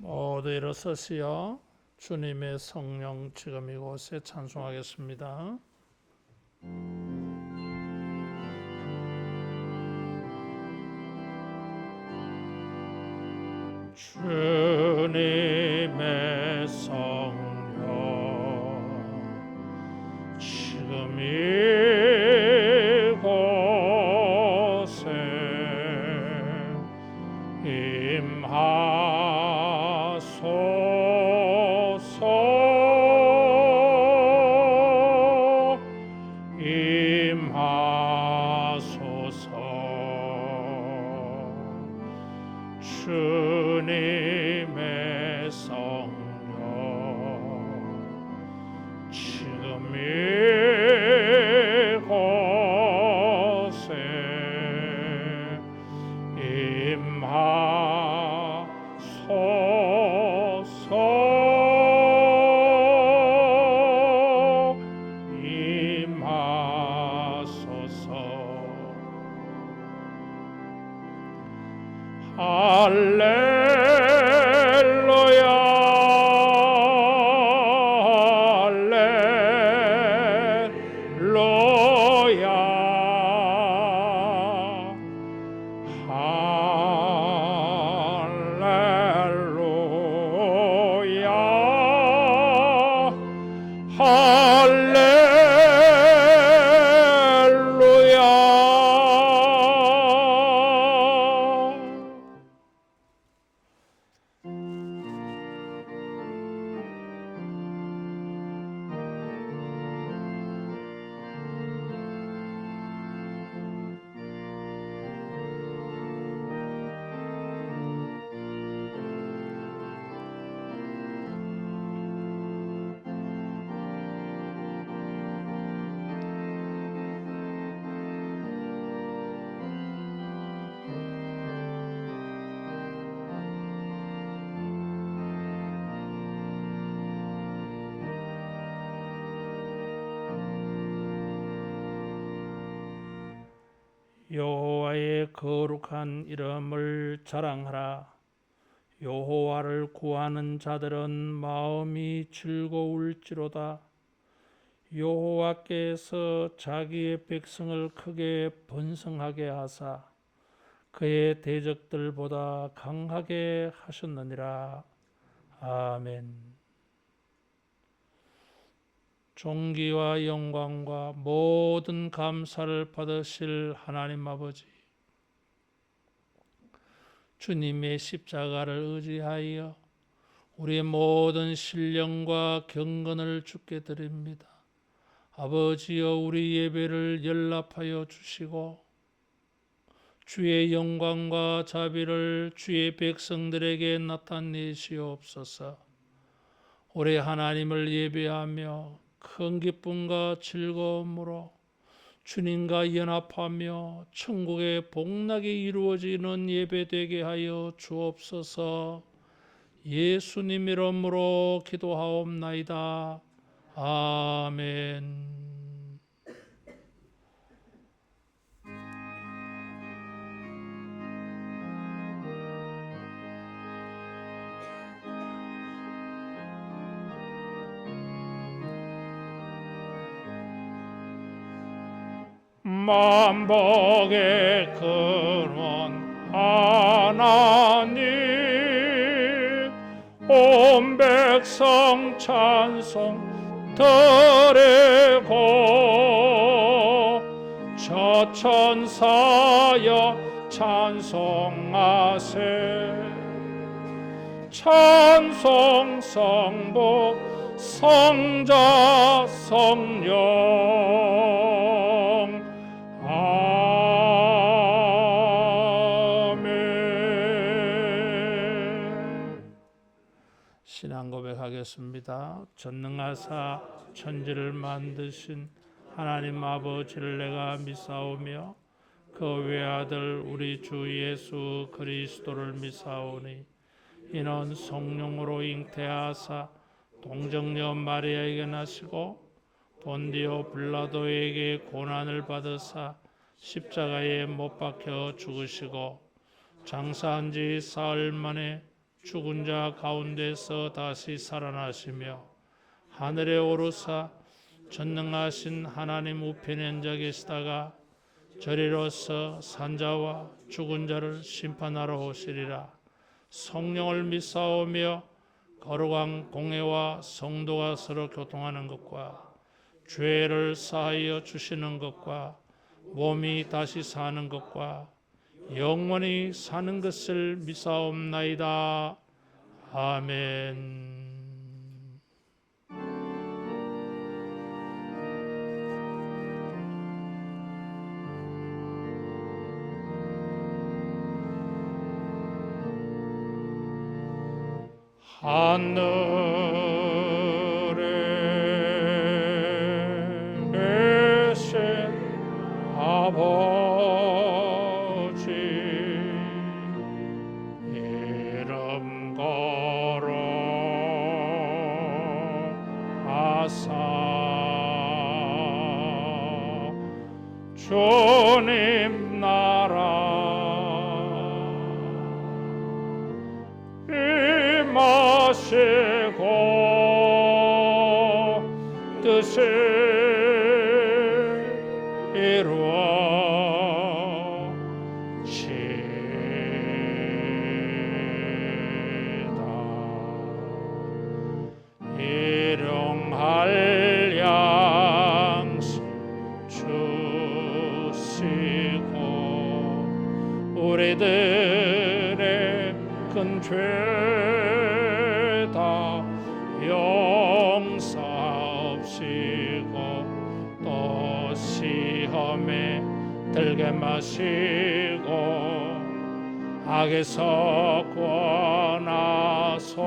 모두 일어서시어 주님의 성령 지금 이곳에 찬송하겠습니다. 주님의 성령 지금 이곳에 임하소서 주님의 성령 지금 이곳에 임하소서 할렐루야 여호와의 거룩한 이름을 자랑하라. 여호와를 구하는 자들은 마음이 즐거울지로다. 여호와께서 자기의 백성을 크게 번성하게 하사 그의 대적들보다 강하게 하셨느니라. 아멘. 존귀와 영광과 모든 감사를 받으실 하나님 아버지, 주님의 십자가를 의지하여 우리의 모든 신령과 경건을 주께 드립니다. 아버지여, 우리 예배를 연락하여 주시고 주의 영광과 자비를 주의 백성들에게 나타내시옵소서. 올해 하나님을 예배하며 큰 기쁨과 즐거움으로 주님과 연합하며 천국의 복락이 이루어지는 예배되게 하여 주옵소서. 예수님 이름으로 기도하옵나이다. 아멘. 만복의 근원 하나님, 온 백성 찬송 드리고 저 천사여 찬송하세. 찬송 성부 성자 성령 신앙 고백하겠습니다. 전능하사 천지를 만드신 하나님 아버지를 내가 믿사오며 그 외아들 우리 주 예수 그리스도를 믿사오니 이는 성령으로 잉태하사 동정녀 마리아에게 나시고 본디오 빌라도에게 고난을 받으사 십자가에 못 박혀 죽으시고 장사한 지 사흘 만에 죽은 자 가운데서 다시 살아나시며 하늘에 오르사 전능하신 하나님 우편에 앉아 계시다가 저리로서 산자와 죽은 자를 심판하러 오시리라. 성령을 믿사오며 거룩한 공회와 성도가 서로 교통하는 것과 죄를 사하여 주시는 것과 몸이 다시 사는 것과 영원히 사는 것을 믿사옵나이다. 아멘. 하늘에 계신 아버지 이름 거룩하사 주님 나라 임하시고 뜻을 이루어지다. 일용할 양식 주시고 우리들의 큰 죄다 용서하옵시고 또 시험에 들게 마시고 악에서 구원하소서.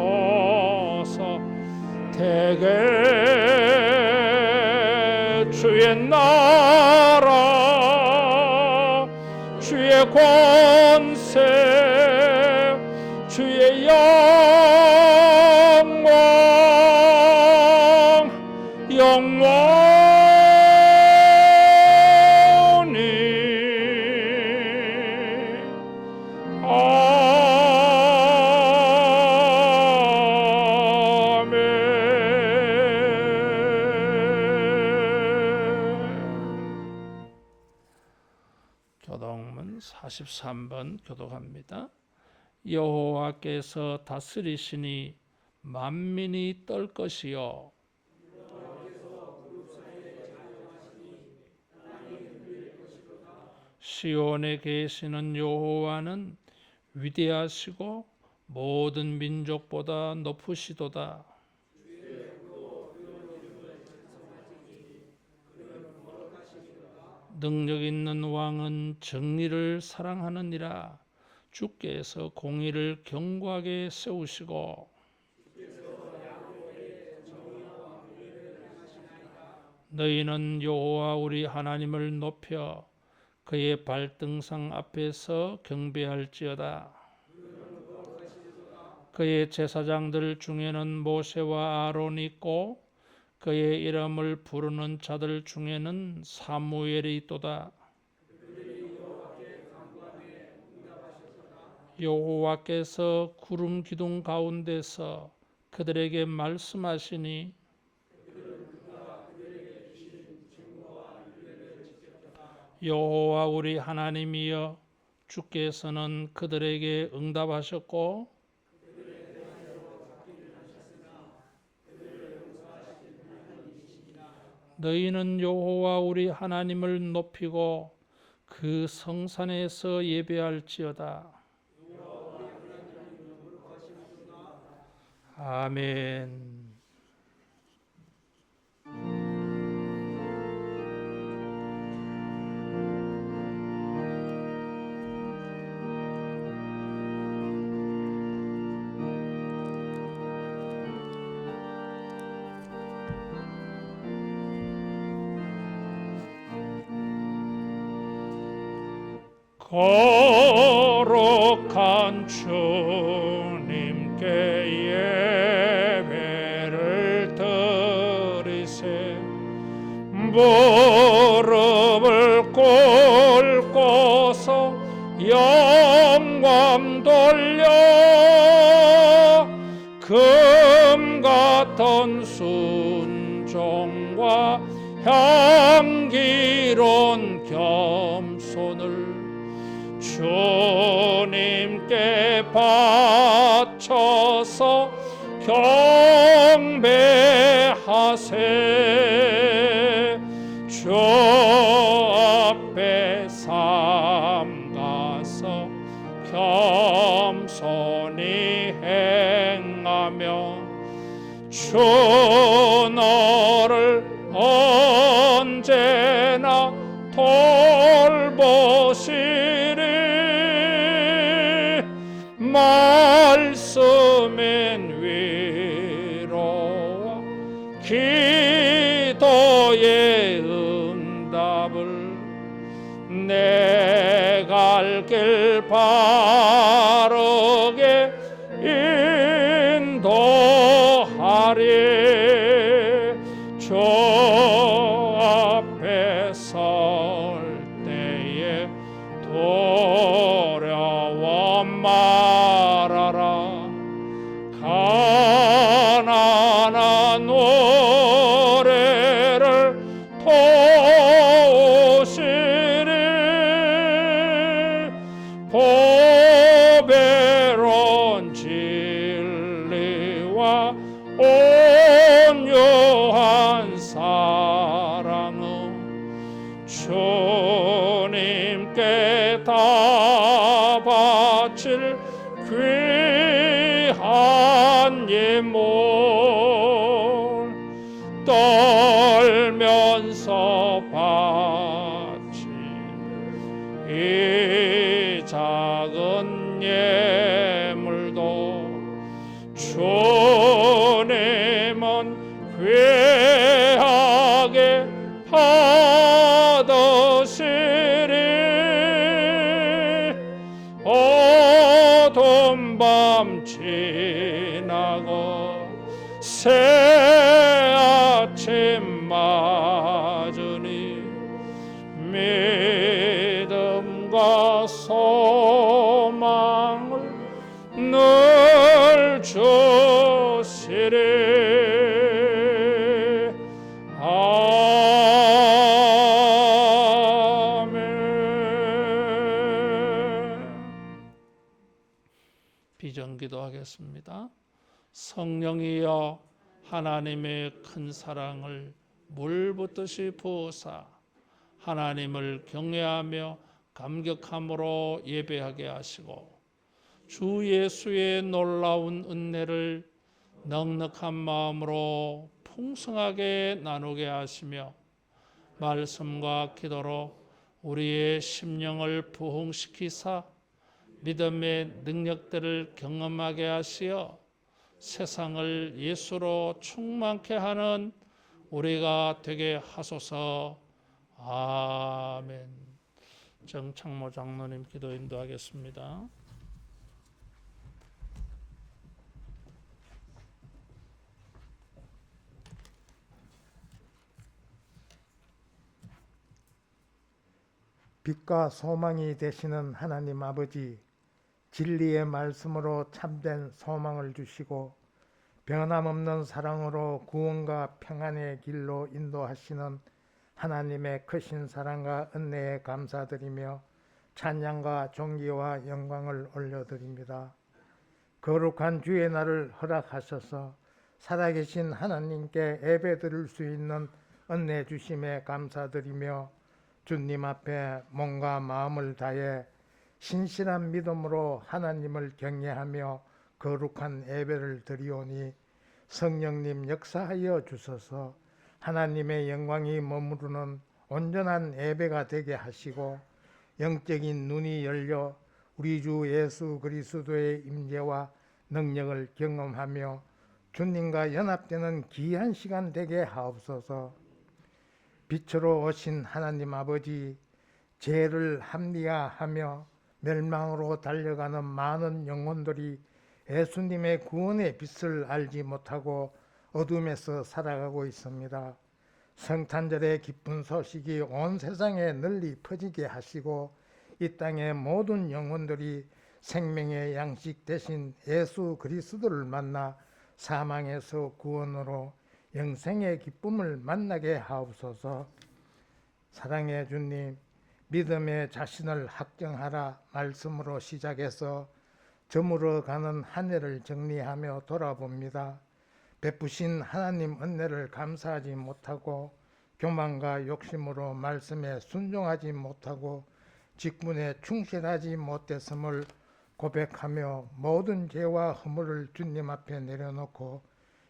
대개 주의 나라 주의 권세 주의 영광 영원히 교독문 43번 교독합니다. 여호와께서 다스리시니 만민이 떨 것이요 시온에 계시는 여호와는 위대하시고 모든 민족보다 높으시도다. 능력 있는 왕은 정의를 사랑하느니라. 주께서 공의를 견고하게 세우시고 너희는 여호와 우리 하나님을 높여 그의 발등상 앞에서 경배할지어다. 그의 제사장들 중에는 모세와 아론이 있고 그의 이름을 부르는 자들 중에는 사무엘이 있도다. 여호와께서 구름 기둥 가운데서 그들에게 말씀하시니 여호와 우리 하나님이여 주께서는 그들에게 응답하셨고 너희는 여호와 우리 하나님을 높이고 그 성산에서 예배할지어다. 아멘. 거룩한 주님께 예배를 드리세. 무릎을 꿇고서 영광 돌려 금 같은 순종과 향기로운 겸손을 주님께 바쳐서 경배하세. 주 앞에 삼가서 겸손히 행하며 주 너를 언제나 돌보시리. 말씀인 위로와 기도의 응답을 내 갈 길 바르게 인도하리. 주 앞에 설 때에 두려워 말아라. 가난한 노래를 도우시리. 보배로운 진리와 온유한 사랑은 주님께 다 바칠 귀한 예물. 떨면서 바친 이 작은 예물도 주님은 귀하게 받으시리. 어두운 밤 지나고 새 아침 맞으니 믿음과 소망을 늘 주시리. 비전기도하겠습니다. 성령이여 하나님의 큰 사랑을 물붓듯이 부으사 하나님을 경외하며 감격함으로 예배하게 하시고 주 예수의 놀라운 은혜를 넉넉한 마음으로 풍성하게 나누게 하시며 말씀과 기도로 우리의 심령을 부흥시키사 믿음의 능력들을 경험하게 하시어 세상을 예수로 충만케 하는 우리가 되게 하소서. 아멘. 정창모 장로님 기도 인도하겠습니다. 빛과 소망이 되시는 하나님 아버지, 진리의 말씀으로 참된 소망을 주시고 변함없는 사랑으로 구원과 평안의 길로 인도하시는 하나님의 크신 사랑과 은혜에 감사드리며 찬양과 존귀와 영광을 올려드립니다. 거룩한 주의 날을 허락하셔서 살아계신 하나님께 예배드릴 수 있는 은혜 주심에 감사드리며 주님 앞에 몸과 마음을 다해 신실한 믿음으로 하나님을 경외하며 거룩한 예배를 드리오니 성령님 역사하여 주셔서 하나님의 영광이 머무르는 온전한 예배가 되게 하시고 영적인 눈이 열려 우리 주 예수 그리스도의 임재와 능력을 경험하며 주님과 연합되는 귀한 시간 되게 하옵소서. 빛으로 오신 하나님 아버지, 죄를 합리화하며 멸망으로 달려가는 많은 영혼들이 예수님의 구원의 빛을 알지 못하고 어둠에서 살아가고 있습니다. 성탄절의 기쁜 소식이 온 세상에 널리 퍼지게 하시고 이 땅의 모든 영혼들이 생명의 양식 대신 예수 그리스도를 만나 사망에서 구원으로 영생의 기쁨을 만나게 하옵소서. 사랑의 주님, 믿음의 자신을 확정하라 말씀으로 시작해서 저물어가는 한 해를 정리하며 돌아봅니다. 베푸신 하나님 은혜를 감사하지 못하고 교만과 욕심으로 말씀에 순종하지 못하고 직분에 충실하지 못했음을 고백하며 모든 죄와 허물을 주님 앞에 내려놓고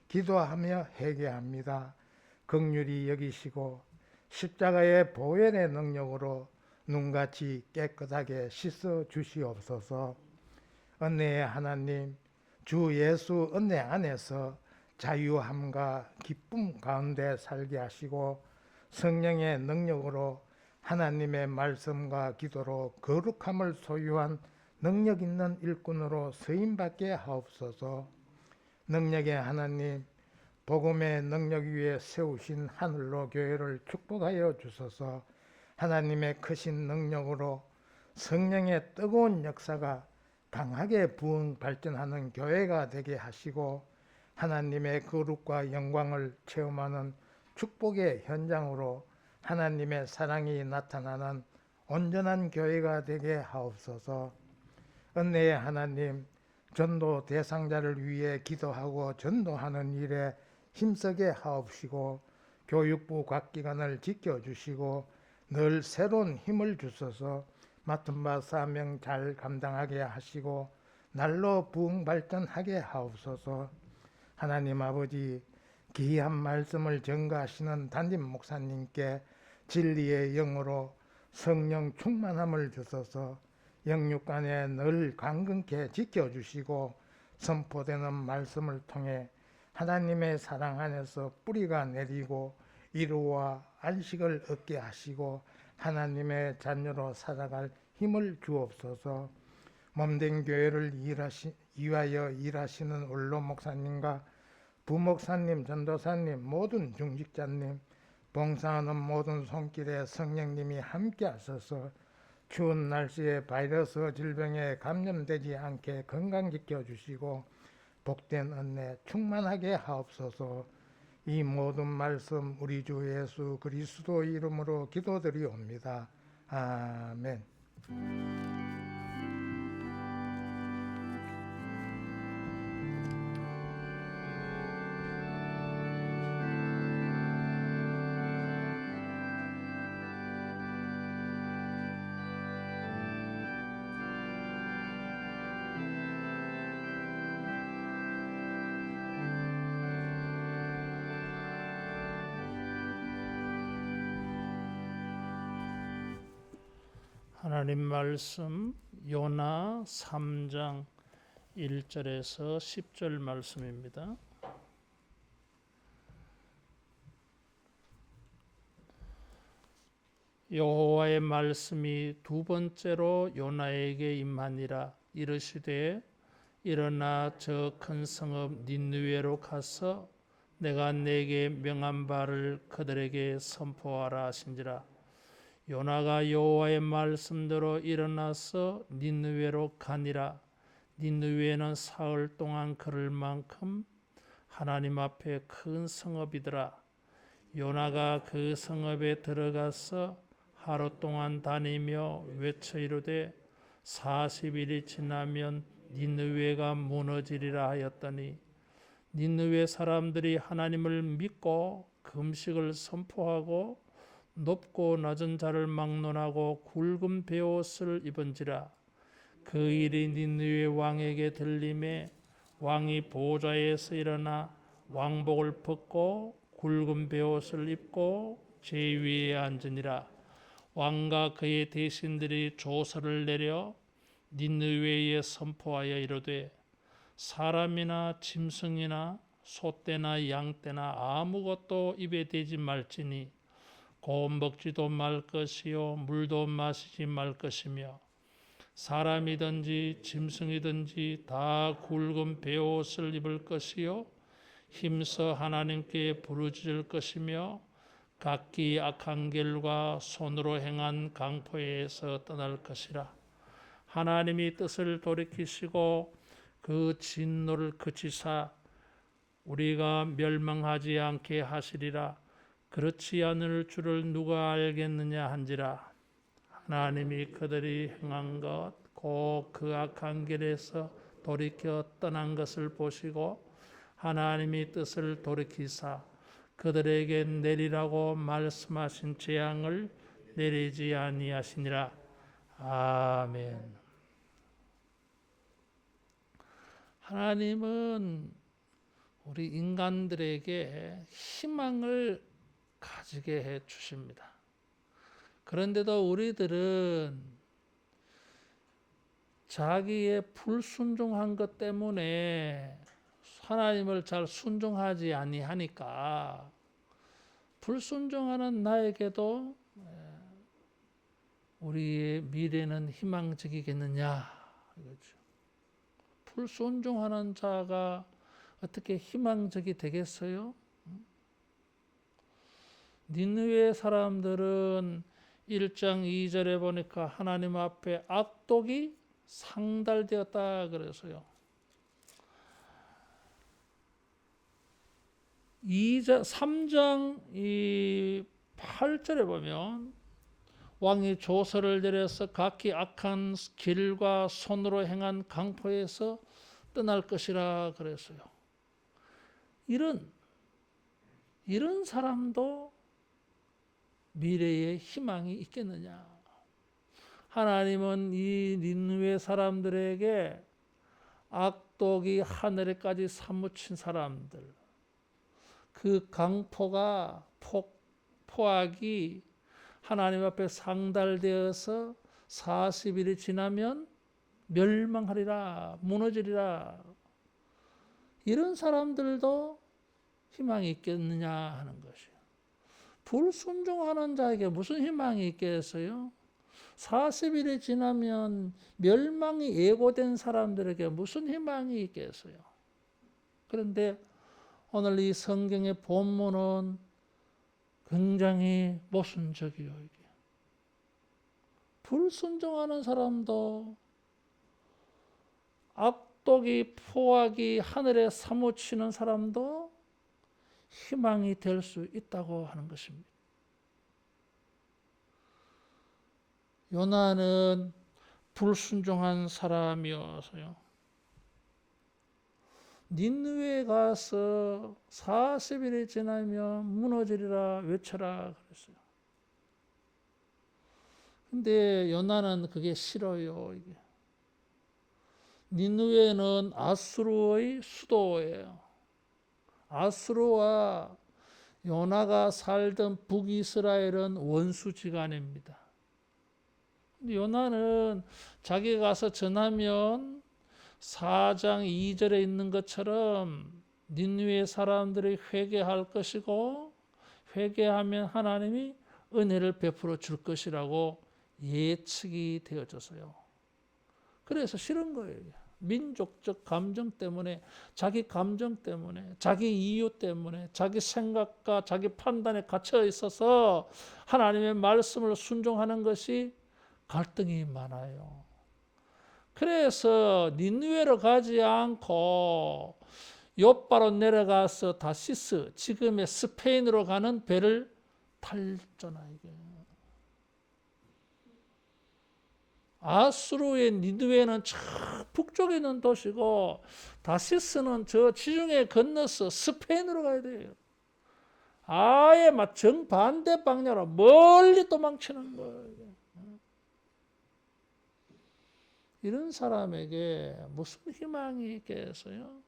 기도하며 회개합니다. 긍휼히 여기시고 십자가의 보혈의 능력으로 눈같이 깨끗하게 씻어 주시옵소서. 은혜의 하나님, 주 예수 은혜 안에서 자유함과 기쁨 가운데 살게 하시고 성령의 능력으로 하나님의 말씀과 기도로 거룩함을 소유한 능력 있는 일꾼으로 쓰임받게 하옵소서. 능력의 하나님, 복음의 능력 위에 세우신 하늘로 교회를 축복하여 주소서. 하나님의 크신 능력으로 성령의 뜨거운 역사가 강하게 부흥 발전하는 교회가 되게 하시고 하나님의 거룩과 영광을 체험하는 축복의 현장으로 하나님의 사랑이 나타나는 온전한 교회가 되게 하옵소서. 은혜의 하나님, 전도 대상자를 위해 기도하고 전도하는 일에 힘쓰게 하옵시고 교육부 각 기관을 지켜주시고 늘 새로운 힘을 주셔서 맡은 바 사명 잘 감당하게 하시고 날로 부흥 발전하게 하옵소서. 하나님 아버지, 귀한 말씀을 전가하시는 담임 목사님께 진리의 영으로 성령 충만함을 주셔서 영육간에 늘 강건케 지켜주시고 선포되는 말씀을 통해 하나님의 사랑 안에서 뿌리가 내리고 이루와 안식을 얻게 하시고 하나님의 자녀로 살아갈 힘을 주옵소서. 몸된 교회를 위하여 일하시는 원로 목사님과 부목사님, 전도사님, 모든 중직자님, 봉사하는 모든 손길에 성령님이 함께 하셔서 추운 날씨에 바이러스 질병에 감염되지 않게 건강지켜 주시고 복된 은혜 충만하게 하옵소서. 이 모든 말씀 우리 주 예수 그리스도 이름으로 기도드리옵니다. 아멘. 하나님 말씀 요나 3장 1절에서 10절 말씀입니다. 여호와의 말씀이 두 번째로 요나에게 임하니라. 이르시되 일어나 저 큰 성읍 니느웨로 가서 내가 내게 명한 바를 그들에게 선포하라 하신지라. 요나가 여호와의 말씀대로 일어나서 니느웨로 가니라. 니느웨는 사흘 동안 걸을 만큼 하나님 앞에 큰 성읍이더라. 요나가 그 성읍에 들어가서 하루 동안 다니며 외쳐 이르되 40일이 지나면 니느웨가 무너지리라 하였더니 니느웨 사람들이 하나님을 믿고 금식을 선포하고 높고 낮은 자를 막론하고 굵은 베옷을 입은지라. 그 일이 니느웨 왕에게 들림에 왕이 보좌에서 일어나 왕복을 벗고 굵은 베옷을 입고 제위에 앉으니라. 왕과 그의 대신들이 조서를 내려 니느웨에 선포하여 이르되 사람이나 짐승이나 소떼나 양떼나 아무것도 입에 대지 말지니 곧 먹지도 말 것이요 물도 마시지 말 것이며 사람이든지 짐승이든지 다 굵은 베옷을 입을 것이요 힘써 하나님께 부르짖을 것이며 각기 악한 길과 손으로 행한 강포에서 떠날 것이라. 하나님이 뜻을 돌이키시고 그 진노를 그치사 우리가 멸망하지 않게 하시리라. 그렇지 않을 줄을 누가 알겠느냐 한지라. 하나님이 그들이 행한 것 곧 그 악한 길에서 돌이켜 떠난 것을 보시고 하나님이 뜻을 돌이키사 그들에게 내리라고 말씀하신 재앙을 내리지 아니하시니라. 아멘. 하나님은 우리 인간들에게 희망을 가지게 해 주십니다. 그런데도 우리들은 자기의 불순종한 것 때문에 하나님을 잘 순종하지 아니하니까 불순종하는 나에게도 우리의 미래는 희망적이겠느냐 이거죠. 불순종하는 자가 어떻게 희망적이 되겠어요? 니느웨 사람들은 1장 2절에 보니까 하나님 앞에 악독이 상달되었다 그래서요. 3장 8절에 보면 왕이 조서를 내려서 각기 악한 길과 손으로 행한 강포에서 떠날 것이라 그랬어요. 이런 사람도 미래에 희망이 있겠느냐? 하나님은 이 니느웨 사람들에게 악독이 하늘에까지 사무친 사람들, 그 강포가 포악이 하나님 앞에 상달되어서 40일이 지나면 멸망하리라, 무너지리라. 이런 사람들도 희망이 있겠느냐 하는 것이에요. 불순종하는 자에게 무슨 희망이 있겠어요? 40일이 지나면 멸망이 예고된 사람들에게 무슨 희망이 있겠어요? 그런데 오늘 이 성경의 본문은 굉장히 모순적이에요. 이게. 불순종하는 사람도 악독이 포악이 하늘에 사무치는 사람도 희망이 될 수 있다고 하는 것입니다. 요나는 불순종한 사람이어서요. 니느웨에 가서 40일이 지나면 무너지리라 외쳐라 그랬어요. 근데 요나는 그게 싫어요. 이게. 니느웨는 아수르의 수도예요. 아수르와 요나가 살던 북이스라엘은 원수지간입니다. 요나는 자기가 가서 전하면 4장 2절에 있는 것처럼 니느웨 사람들이 회개할 것이고 회개하면 하나님이 은혜를 베풀어 줄 것이라고 예측이 되어져서요. 그래서 싫은 거예요. 민족적 감정 때문에, 자기 감정 때문에, 자기 이유 때문에, 자기 생각과 자기 판단에 갇혀 있어서 하나님의 말씀을 순종하는 것이 갈등이 많아요. 그래서 니느웨로 가지 않고 욥바로 내려가서 다시스, 지금의 스페인으로 가는 배를 탈잖아 이게. 아수르의 니느웨는 저 북쪽에 있는 도시고 다시스는 저 지중해 건너서 스페인으로 가야 돼요. 아예 막 정반대 방향으로 멀리 도망치는 거예요. 이런 사람에게 무슨 희망이 있겠어요?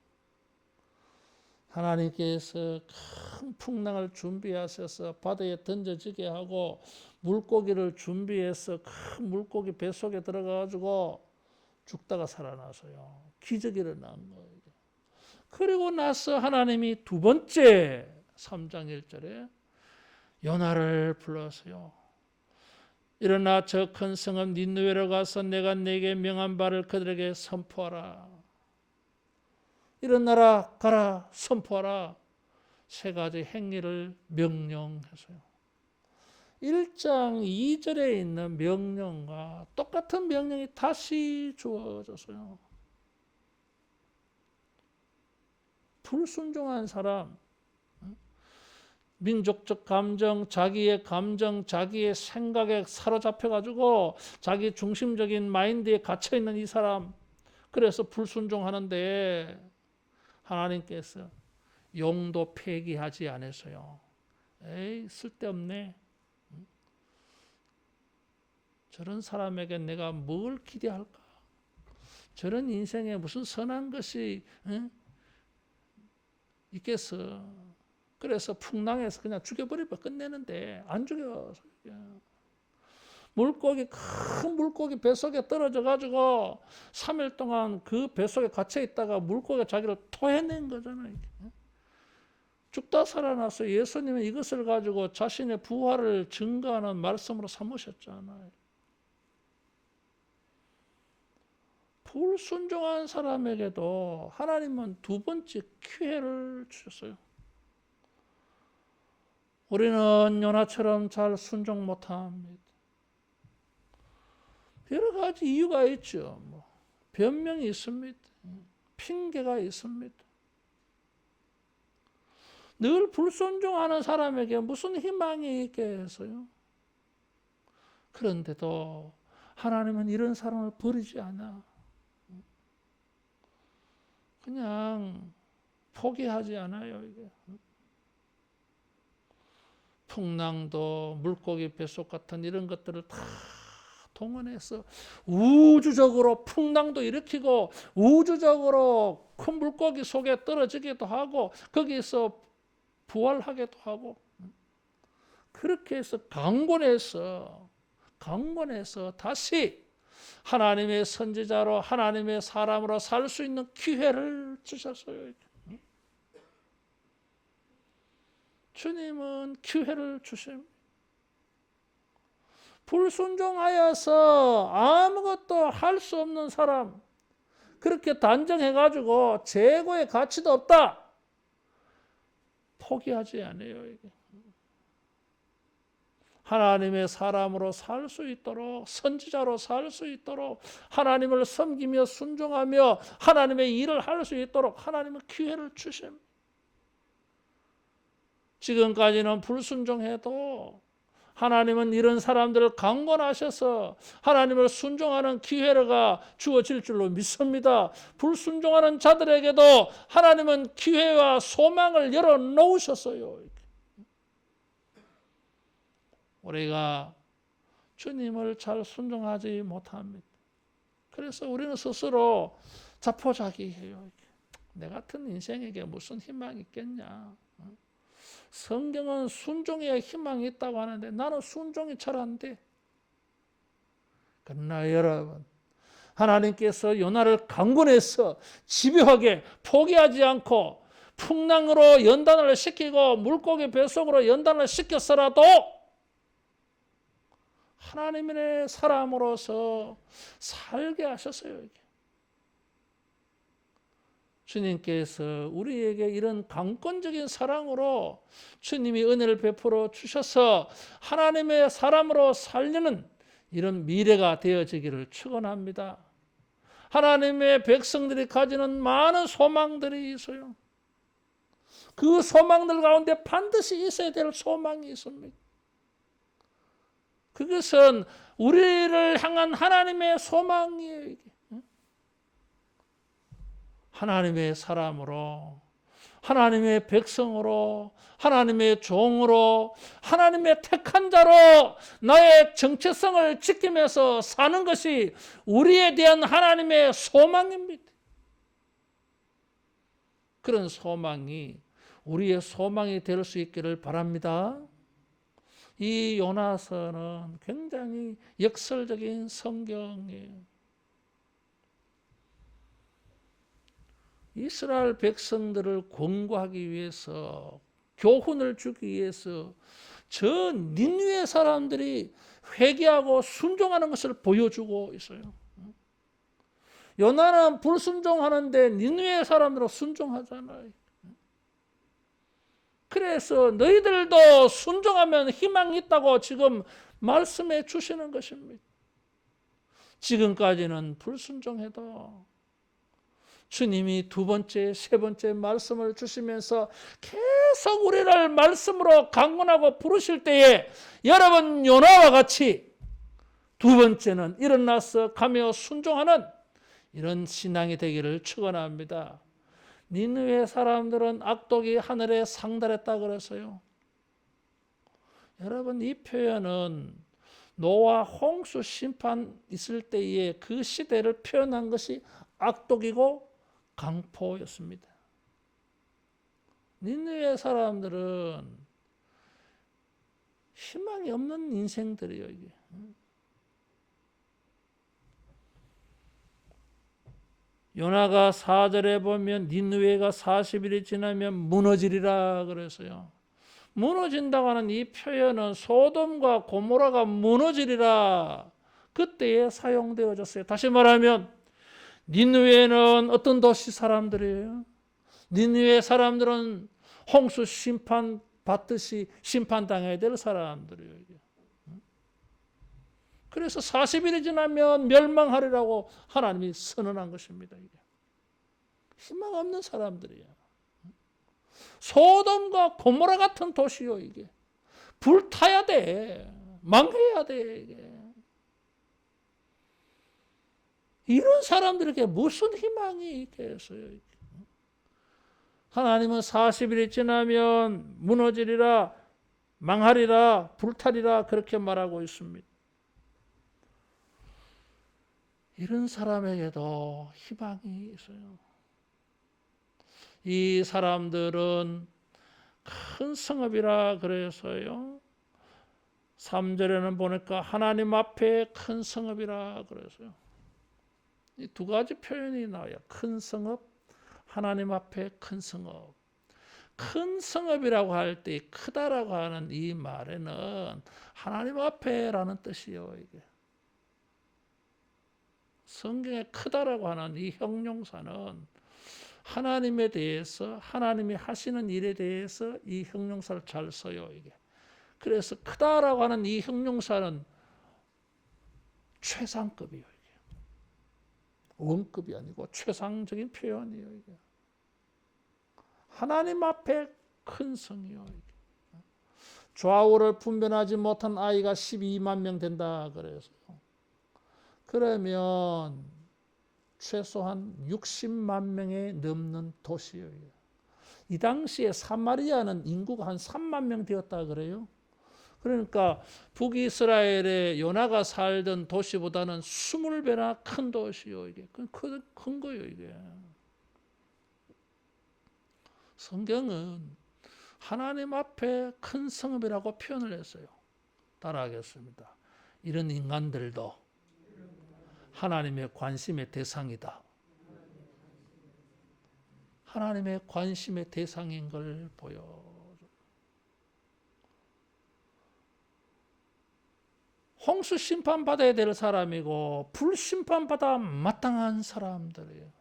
하나님께서 큰 풍랑을 준비하셔서 바다에 던져지게 하고 물고기를 준비해서 큰 물고기 뱃속에 들어가가지고 죽다가 살아나서요. 기적이 일어난 거예요. 그리고 나서 하나님이 두 번째 3장 1절에 요나를 불러서요. 일어나 저 큰 성읍 니느웨로 가서 내가 네게 명한 바를 그들에게 선포하라. 일어나라 가라 선포하라. 세 가지 행위를 명령해서요. 1장 2절에 있는 명령과 똑같은 명령이 다시 주어졌어요. 불순종한 사람, 민족적 감정, 자기의 감정, 자기의 생각에 사로잡혀가지고 자기 중심적인 마인드에 갇혀있는 이 사람, 그래서 불순종하는데 하나님께서 용도 폐기하지 않으세요. 에이, 쓸데없네. 저런 사람에게 내가 뭘 기대할까? 저런 인생에 무슨 선한 것이 있겠어. 그래서 풍랑에서 그냥 죽여버리면 끝내는데 안 죽여. 물고기, 큰 물고기 뱃속에 떨어져 가지고 3일 동안 그 뱃속에 갇혀 있다가 물고기가 자기를 토해낸 거잖아요. 죽다 살아나서 예수님은 이것을 가지고 자신의 부활을 증거하는 말씀으로 삼으셨잖아요. 불순종한 사람에게도 하나님은 두 번째 기회를 주셨어요. 우리는 요나처럼 잘 순종 못합니다. 여러 가지 이유가 있죠. 변명이 있습니다. 핑계가 있습니다. 늘 불순종하는 사람에게 무슨 희망이 있겠어요? 그런데도 하나님은 이런 사람을 버리지 않아. 그냥 포기하지 않아요. 이게. 풍랑도 물고기 뱃속 같은 이런 것들을 다 동원해서 우주적으로 풍랑도 일으키고 우주적으로 큰 물고기 속에 떨어지기도 하고 거기서 부활하기도 하고 그렇게 해서 강권해서 다시 하나님의 선지자로 하나님의 사람으로 살 수 있는 기회를 주셨어요. 주님은 기회를 주십니다. 불순종하여서 아무것도 할 수 없는 사람, 그렇게 단정해가지고 재고의 가치도 없다, 포기하지 않아요. 이게. 하나님의 사람으로 살 수 있도록, 선지자로 살 수 있도록, 하나님을 섬기며 순종하며 하나님의 일을 할 수 있도록 하나님은 기회를 주십니다. 지금까지는 불순종해도 하나님은 이런 사람들을 강권하셔서 하나님을 순종하는 기회가 주어질 줄로 믿습니다. 불순종하는 자들에게도 하나님은 기회와 소망을 열어놓으셨어요. 우리가 주님을 잘 순종하지 못합니다. 그래서 우리는 스스로 자포자기해요. 내 같은 인생에게 무슨 희망이 있겠냐. 성경은 순종에 희망이 있다고 하는데 나는 순종이 잘 안 돼. 그러나 여러분, 하나님께서 요나를 강권해서 집요하게 포기하지 않고 풍랑으로 연단을 시키고 물고기 뱃속으로 연단을 시켰어라도 하나님의 사람으로서 살게 하셨어요. 이게. 주님께서 우리에게 이런 강권적인 사랑으로 주님이 은혜를 베풀어 주셔서 하나님의 사람으로 살려는 이런 미래가 되어지기를 축원합니다. 하나님의 백성들이 가지는 많은 소망들이 있어요. 그 소망들 가운데 반드시 있어야 될 소망이 있습니다. 그것은 우리를 향한 하나님의 소망이에요. 이게. 하나님의 사람으로, 하나님의 백성으로, 하나님의 종으로, 하나님의 택한 자로 나의 정체성을 지키면서 사는 것이 우리에 대한 하나님의 소망입니다. 그런 소망이 우리의 소망이 될 수 있기를 바랍니다. 이 요나서는 굉장히 역설적인 성경이에요. 이스라엘 백성들을 권고하기 위해서, 교훈을 주기 위해서 저 니느웨 사람들이 회개하고 순종하는 것을 보여주고 있어요. 요나는 불순종하는데 니느웨 사람들은 순종하잖아요. 그래서 너희들도 순종하면 희망이 있다고 지금 말씀해 주시는 것입니다. 지금까지는 불순종해도 주님이 두 번째, 세 번째 말씀을 주시면서 계속 우리를 말씀으로 강권하고 부르실 때에 여러분 요나와 같이 두 번째는 일어나서 가며 순종하는 이런 신앙이 되기를 축원합니다. 니느웨 사람들은 악독이 하늘에 상달했다 그랬어요. 여러분 이 표현은 노아 홍수 심판 있을 때에 그 시대를 표현한 것이 악독이고 강포였습니다. 니느웨 사람들은 희망이 없는 인생들이에요. 이게. 요나가 4절에 보면 니느웨가 40일이 지나면 무너지리라 그랬어요. 무너진다고 하는 이 표현은 소돔과 고모라가 무너지리라 그때에 사용되어졌어요. 다시 말하면 니느웨는 어떤 도시 사람들이에요? 니느웨 사람들은 홍수 심판 받듯이 심판당해야 될 사람들이에요. 그래서 40일이 지나면 멸망하리라고 하나님이 선언한 것입니다. 이게. 희망 없는 사람들이야. 소돔과 고모라 같은 도시요 이게. 불타야 돼. 망해야 돼 이게. 이런 사람들에게 무슨 희망이 있겠어요. 이게. 하나님은 40일이 지나면 무너지리라, 망하리라, 불타리라 그렇게 말하고 있습니다. 이런 사람에게도 희망이 있어요. 이 사람들은 큰 성읍이라 그래서요. 3절에는 보니까 하나님 앞에 큰 성읍이라 그래서요. 이 두 가지 표현이 나와요. 큰 성읍, 하나님 앞에 큰 성읍. 큰 성읍이라고 할 때 크다라고 하는 이 말에는 하나님 앞에라는 뜻이에요. 이게. 성경에 크다라고 하는 이 형용사는 하나님에 대해서 하나님이 하시는 일에 대해서 이 형용사를 잘 써요. 이게. 그래서 크다라고 하는 이 형용사는 최상급이에요. 이게. 원급이 아니고 최상적인 표현이에요. 이게. 하나님 앞에 큰 성이요. 이게. 좌우를 분별하지 못한 아이가 12만 명 된다 그래서요. 그러면 최소한 60만 명에 넘는 도시예요. 이 당시에 사마리아는 인구가 한 3만 명 되었다 그래요. 그러니까 북이스라엘에 요나가 살던 도시보다는 20배나 큰 도시요. 이게 큰 거예요. 이게. 성경은 하나님 앞에 큰 성읍이라고 표현을 했어요. 따라하겠습니다. 이런 인간들도 하나님의 관심의 대상이다. 하나님의 관심의 대상인 걸 보여. 홍수 심판받아야 될 사람이고 불심판받아 마땅한 사람들이에요.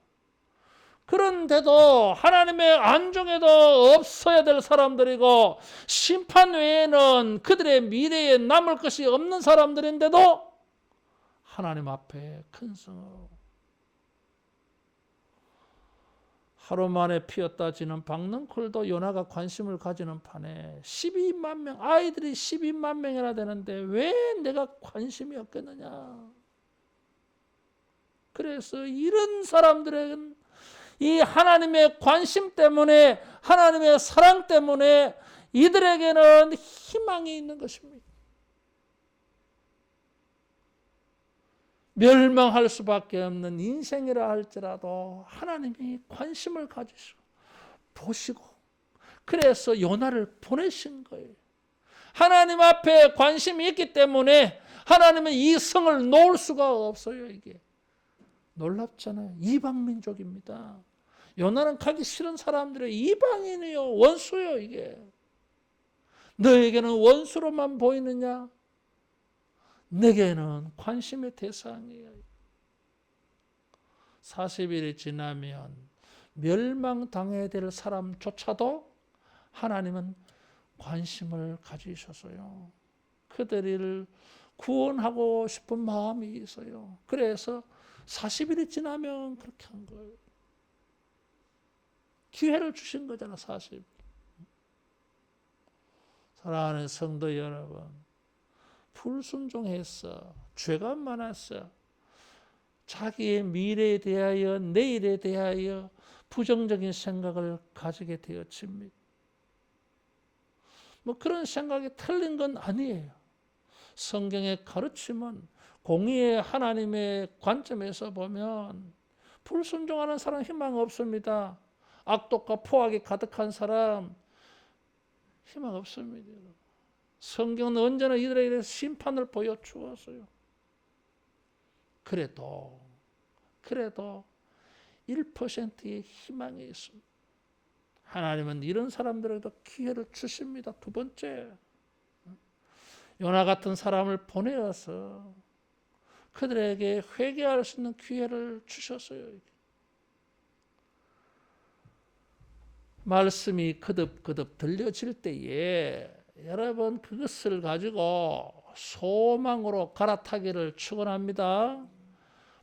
그런데도 하나님의 안중에도 없어야 될 사람들이고 심판 외에는 그들의 미래에 남을 것이 없는 사람들인데도 하나님 앞에 큰 성읍. 하루 만에 피었다 지는 박넝쿨도 요나가 관심을 가지는 판에 12만 명, 아이들이 12만 명이나 되는데 왜 내가 관심이 없겠느냐. 그래서 이런 사람들은 이 하나님의 관심 때문에, 하나님의 사랑 때문에 이들에게는 희망이 있는 것입니다. 멸망할 수밖에 없는 인생이라 할지라도 하나님이 관심을 가지시고 보시고 그래서 요나를 보내신 거예요. 하나님 앞에 관심이 있기 때문에 하나님은 이 성을 놓을 수가 없어요. 이게 놀랍잖아요. 이방민족입니다. 요나는 가기 싫은 사람들의 이방인이요. 원수요. 이게 너에게는 원수로만 보이느냐? 내게는 관심의 대상이에요. 40일이 지나면 멸망당해야 될 사람조차도 하나님은 관심을 가지셨어요. 그들을 구원하고 싶은 마음이 있어요. 그래서 40일이 지나면 그렇게 한 거예요. 기회를 주신 거잖아, 40. 사랑하는 성도 여러분, 불순종했어. 죄가 많았어. 자기의 미래에 대하여, 내일에 대하여 부정적인 생각을 가지게 되어집니다. 뭐 그런 생각이 틀린 건 아니에요. 성경의 가르침은 공의의 하나님의 관점에서 보면 불순종하는 사람 희망 없습니다. 악독과 포악이 가득한 사람 희망 없습니다. 성경은 언제나 이들에게 대해서 심판을 보여주었어요. 그래도 1%의 희망이 있습니다. 하나님은 이런 사람들에게도 기회를 주십니다. 두 번째, 요나 같은 사람을 보내어서 그들에게 회개할 수 있는 기회를 주셨어요. 말씀이 거듭거듭 들려질 때에 여러분 그것을 가지고 소망으로 갈아타기를 축원합니다.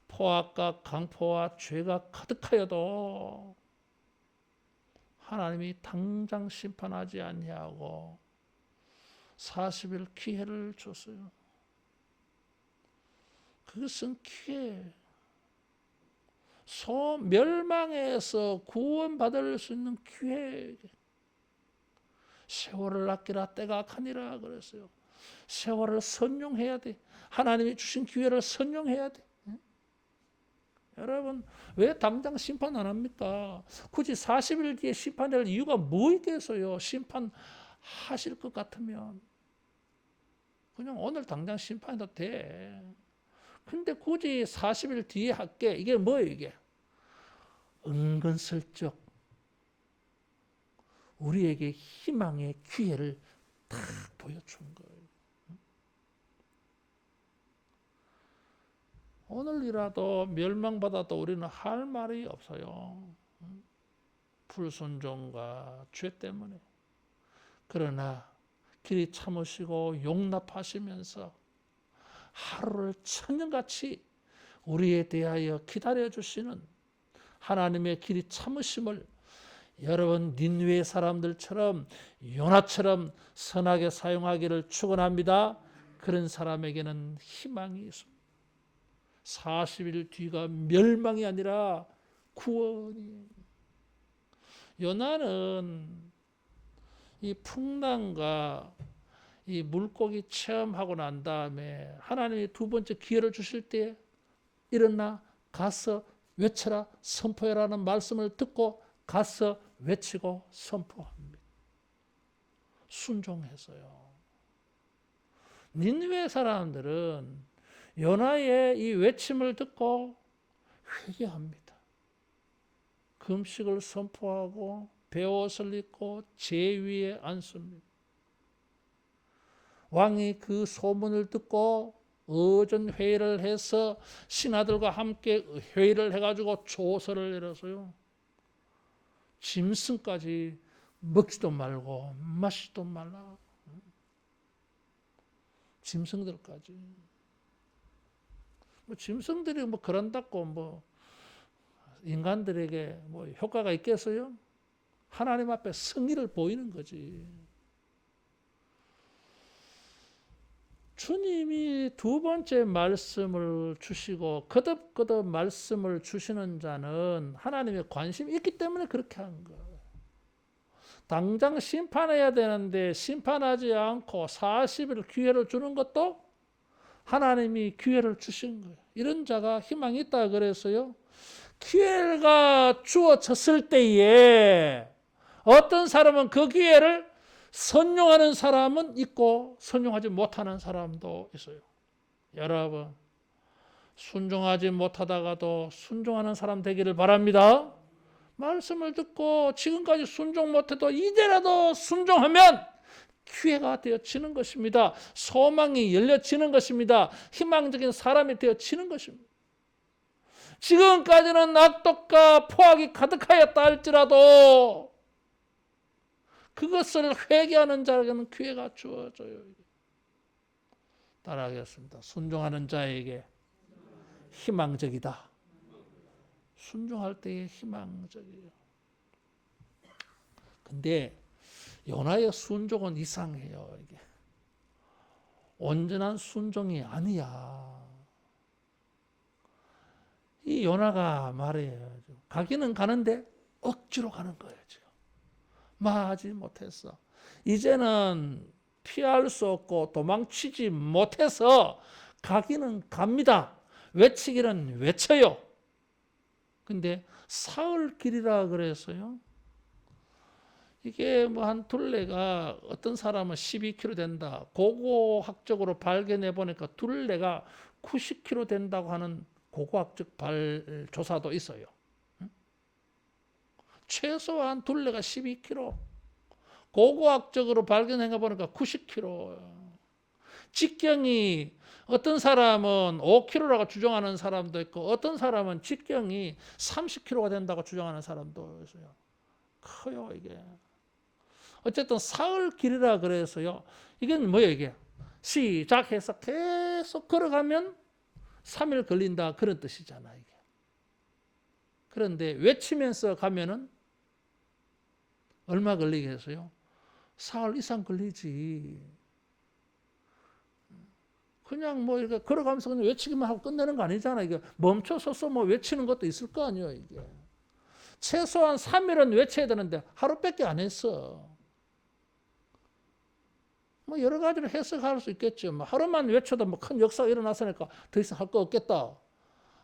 포악과 강포와 죄가 가득하여도 하나님이 당장 심판하지 아니하고 40일 기회를 줬어요. 그것은 기회. 멸망에서 구원받을 수 있는 기회. 세월을 아끼라 때가 악하니라 그랬어요. 세월을 선용해야 돼. 하나님이 주신 기회를 선용해야 돼. 여러분 왜 당장 심판 안 합니까? 굳이 40일 뒤에 심판될 이유가 뭐 있겠어요? 심판하실 것 같으면 그냥 오늘 당장 심판해도 돼. 근데 굳이 40일 뒤에 할게. 이게 뭐예요 이게? 은근슬쩍 우리에게 희망의 기회를 다 보여준 거예요. 오늘이라도 멸망받아도 우리는 할 말이 없어요. 불순종과 죄 때문에. 그러나 길이 참으시고 용납하시면서 하루를 천년같이 우리에 대하여 기다려주시는 하나님의 길이 참으심을 여러분 닌웨 사람들처럼 요나처럼 선하게 사용하기를 축원합니다. 그런 사람에게는 희망이 있습니다. 40일 뒤가 멸망이 아니라 구원이에요. 요나는 이 풍랑과 이 물고기 체험하고 난 다음에 하나님이 두 번째 기회를 주실 때 일어나 가서 외쳐라 선포해라는 말씀을 듣고 가서 외치고 선포합니다. 순종해서요. 닌웨 사람들은 요나의 이 외침을 듣고 회개합니다. 금식을 선포하고 베옷을 입고 제 위에 앉습니다. 왕이 그 소문을 듣고 어전 회의를 해서 신하들과 함께 회의를 해가지고 조서를 내려서요. 짐승까지 먹지도 말고 마시지도 말라. 짐승들까지. 뭐 짐승들이 뭐 그런다고 뭐 인간들에게 뭐 효과가 있겠어요? 하나님 앞에 승리를 보이는 거지. 주님이 두 번째 말씀을 주시고 거듭거듭 말씀을 주시는 자는 하나님의 관심이 있기 때문에 그렇게 한 거예요. 당장 심판해야 되는데 심판하지 않고 40일 기회를 주는 것도 하나님이 기회를 주신 거예요. 이런 자가 희망이 있다 그래서요. 기회가 주어졌을 때에 어떤 사람은 그 기회를 선용하는 사람은 있고 선용하지 못하는 사람도 있어요. 여러분 순종하지 못하다가도 순종하는 사람 되기를 바랍니다. 말씀을 듣고 지금까지 순종 못해도 이제라도 순종하면 기회가 되어지는 것입니다. 소망이 열려지는 것입니다. 희망적인 사람이 되어지는 것입니다. 지금까지는 악독과 포악이 가득하였다 할지라도 그것을 회개하는 자에게는 기회가 주어져요. 따라하겠습니다. 순종하는 자에게 희망적이다. 순종할 때에 희망적이에요. 근데 요나의 순종은 이상해요. 이게 온전한 순종이 아니야. 이 요나가 말이에요. 가기는 가는데 억지로 가는 거예요. 지금 마하지 못했어. 이제는 피할 수 없고 도망치지 못해서 가기는 갑니다. 외치기는 외쳐요. 근데 사흘 길이라 그랬어요. 이게 뭐 한 둘레가 어떤 사람은 12km 된다. 고고학적으로 발견해 보니까 둘레가 90km 된다고 하는 고고학적 조사도 있어요. 최소한 둘레가 12km. 고고학적으로 발견해 보니까 90km. 직경이 어떤 사람은 5km라고 주장하는 사람도 있고 어떤 사람은 직경이 30km가 된다고 주장하는 사람도 있어요. 커요 이게. 어쨌든 사흘 길이라 그래서요. 이건 뭐예요 이게? 시작해서 계속 걸어가면 3일 걸린다 그런 뜻이잖아 이게. 그런데 외치면서 가면은 얼마 걸리겠어요? 사흘 이상 걸리지. 그냥 뭐 이렇게 걸어가면서 그냥 외치기만 하고 끝내는 거 아니잖아. 이게 멈춰서서 뭐 외치는 것도 있을 거 아니에요, 이게. 최소한 3일은 외쳐야 되는데 하루밖에 안 했어. 뭐 여러 가지로 해석할 수 있겠죠. 뭐 하루만 외쳐도 뭐 큰 역사가 일어났으니까 더 이상 할 거 없겠다.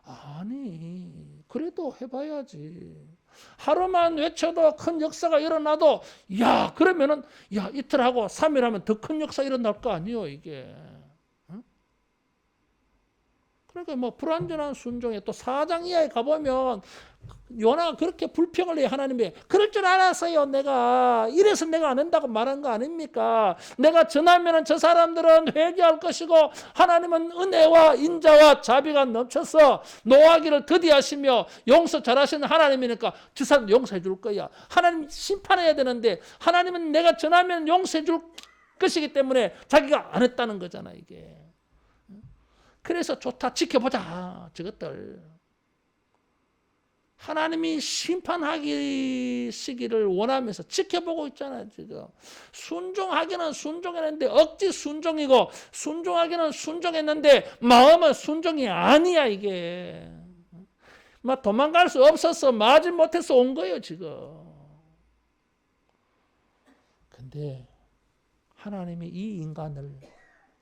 아니, 그래도 해봐야지. 하루만 외쳐도 큰 역사가 일어나도 야 그러면은 야 이틀 하고 3일 하면 더 큰 역사 일어날 거 아니에요, 이게. 그러니까 뭐 불완전한 순종에 또 4장 이하에 가보면 요나가 그렇게 불평을 해요. 하나님이 그럴 줄 알았어요. 내가 이래서 내가 안 한다고 말한 거 아닙니까? 내가 전하면 저 사람들은 회개할 것이고 하나님은 은혜와 인자와 자비가 넘쳐서 노하기를 더디하시며 용서 잘하시는 하나님이니까 저 사람 용서해 줄 거야. 하나님 심판해야 되는데 하나님은 내가 전하면 용서해 줄 것이기 때문에 자기가 안 했다는 거잖아 이게. 그래서 좋다 지켜보자 저것들. 하나님이 심판하기 시기를 원하면서 지켜보고 있잖아요 지금. 순종하기는 순종했는데 억지 순종이고 순종하기는 순종했는데 마음은 순종이 아니야 이게. 막 도망갈 수 없어서 마지 못해서 온 거예요 지금. 근데 하나님이 이 인간을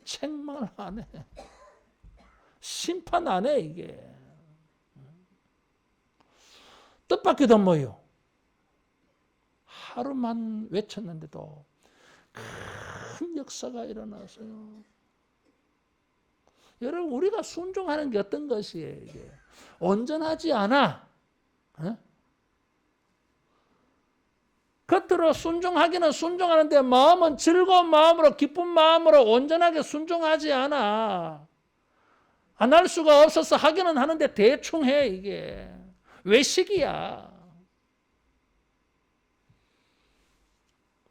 책망을 안 해. 심판 안 해 이게. 뜻밖에도 뭐요? 하루만 외쳤는데도 큰 역사가 일어났어요. 여러분 우리가 순종하는 게 어떤 것이에요? 이게 온전하지 않아. 어? 겉으로 순종하기는 순종하는데 마음은 즐거운 마음으로 기쁜 마음으로 온전하게 순종하지 않아. 안 할 수가 없어서 하기는 하는데 대충 해 이게. 외식이야.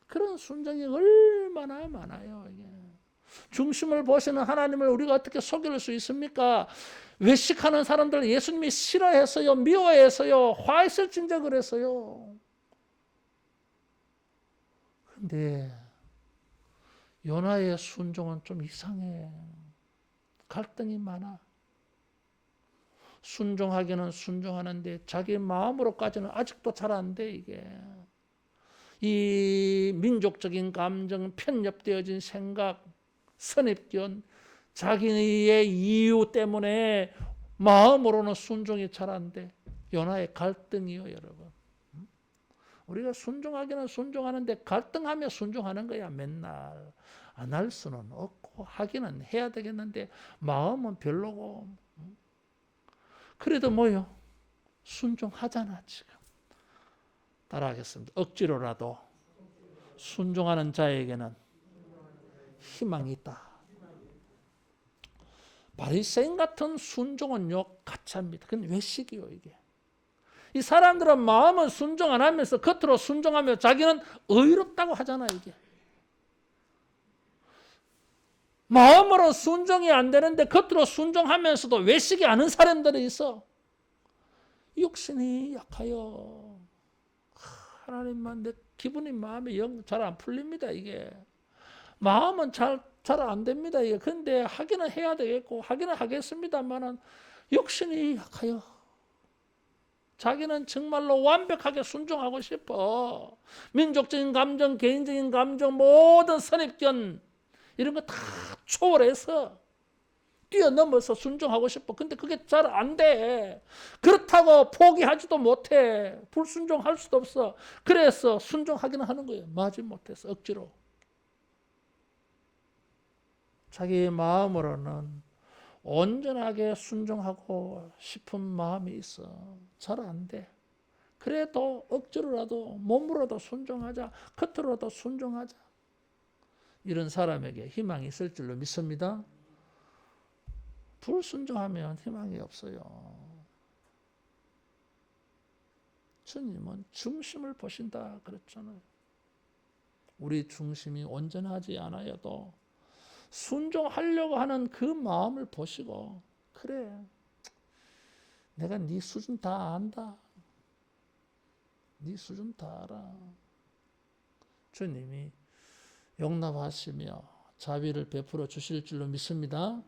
그런 순종이 얼마나 많아요 이게. 중심을 보시는 하나님을 우리가 어떻게 속일 수 있습니까? 외식하는 사람들 예수님이 싫어했어요. 미워했어요. 화했을진저 그랬어요. 그런데 요나의 순종은 좀 이상해. 갈등이 많아. 순종하기는 순종하는데 자기 마음으로까지는 아직도 잘 안 돼 이게. 이 민족적인 감정, 편협되어진 생각, 선입견, 자기의 이유 때문에 마음으로는 순종이 잘 안 돼. 요나의 갈등이요 여러분. 우리가 순종하기는 순종하는데 갈등하며 순종하는 거야 맨날. 안 할 수는 없고 하기는 해야 되겠는데 마음은 별로고. 그래도 뭐요? 순종하잖아 지금. 따라하겠습니다. 억지로라도 순종하는 자에게는 희망이 있다. 바리새인 같은 순종은요 가짜입니다. 그건 외식이요 이게. 이 사람들은 마음은 순종 안 하면서 겉으로 순종하며 자기는 의롭다고 하잖아 이게. 마음으로 순종이 안 되는데 겉으로 순종하면서도 외식이 않은 사람들이 있어. 육신이 약하여 하나님만 내 기분이 마음이 영 잘 안 풀립니다. 이게 마음은 잘 안 됩니다. 이게 근데 하기는 해야 되겠고 하기는 하겠습니다만은 욕심이 약하여 자기는 정말로 완벽하게 순종하고 싶어. 민족적인 감정, 개인적인 감정, 모든 선입견 이런 거 다 초월해서 뛰어넘어서 순종하고 싶어. 근데 그게 잘 안 돼. 그렇다고 포기하지도 못해. 불순종할 수도 없어. 그래서 순종하기는 하는 거예요. 마지못해서 억지로. 자기 마음으로는 온전하게 순종하고 싶은 마음이 있어. 잘 안 돼. 그래도 억지로라도 몸으로도 순종하자. 겉으로라도 순종하자. 이런 사람에게 희망이 있을 줄로 믿습니다. 불순종하면 희망이 없어요. 주님은 중심을 보신다 그랬잖아요. 우리 중심이 온전하지 않아도 순종하려고 하는 그 마음을 보시고 그래 내가 네 수준 다 안다. 네 수준 다 알아. 주님이 용납하시며 자비를 베풀어 주실 줄로 믿습니다.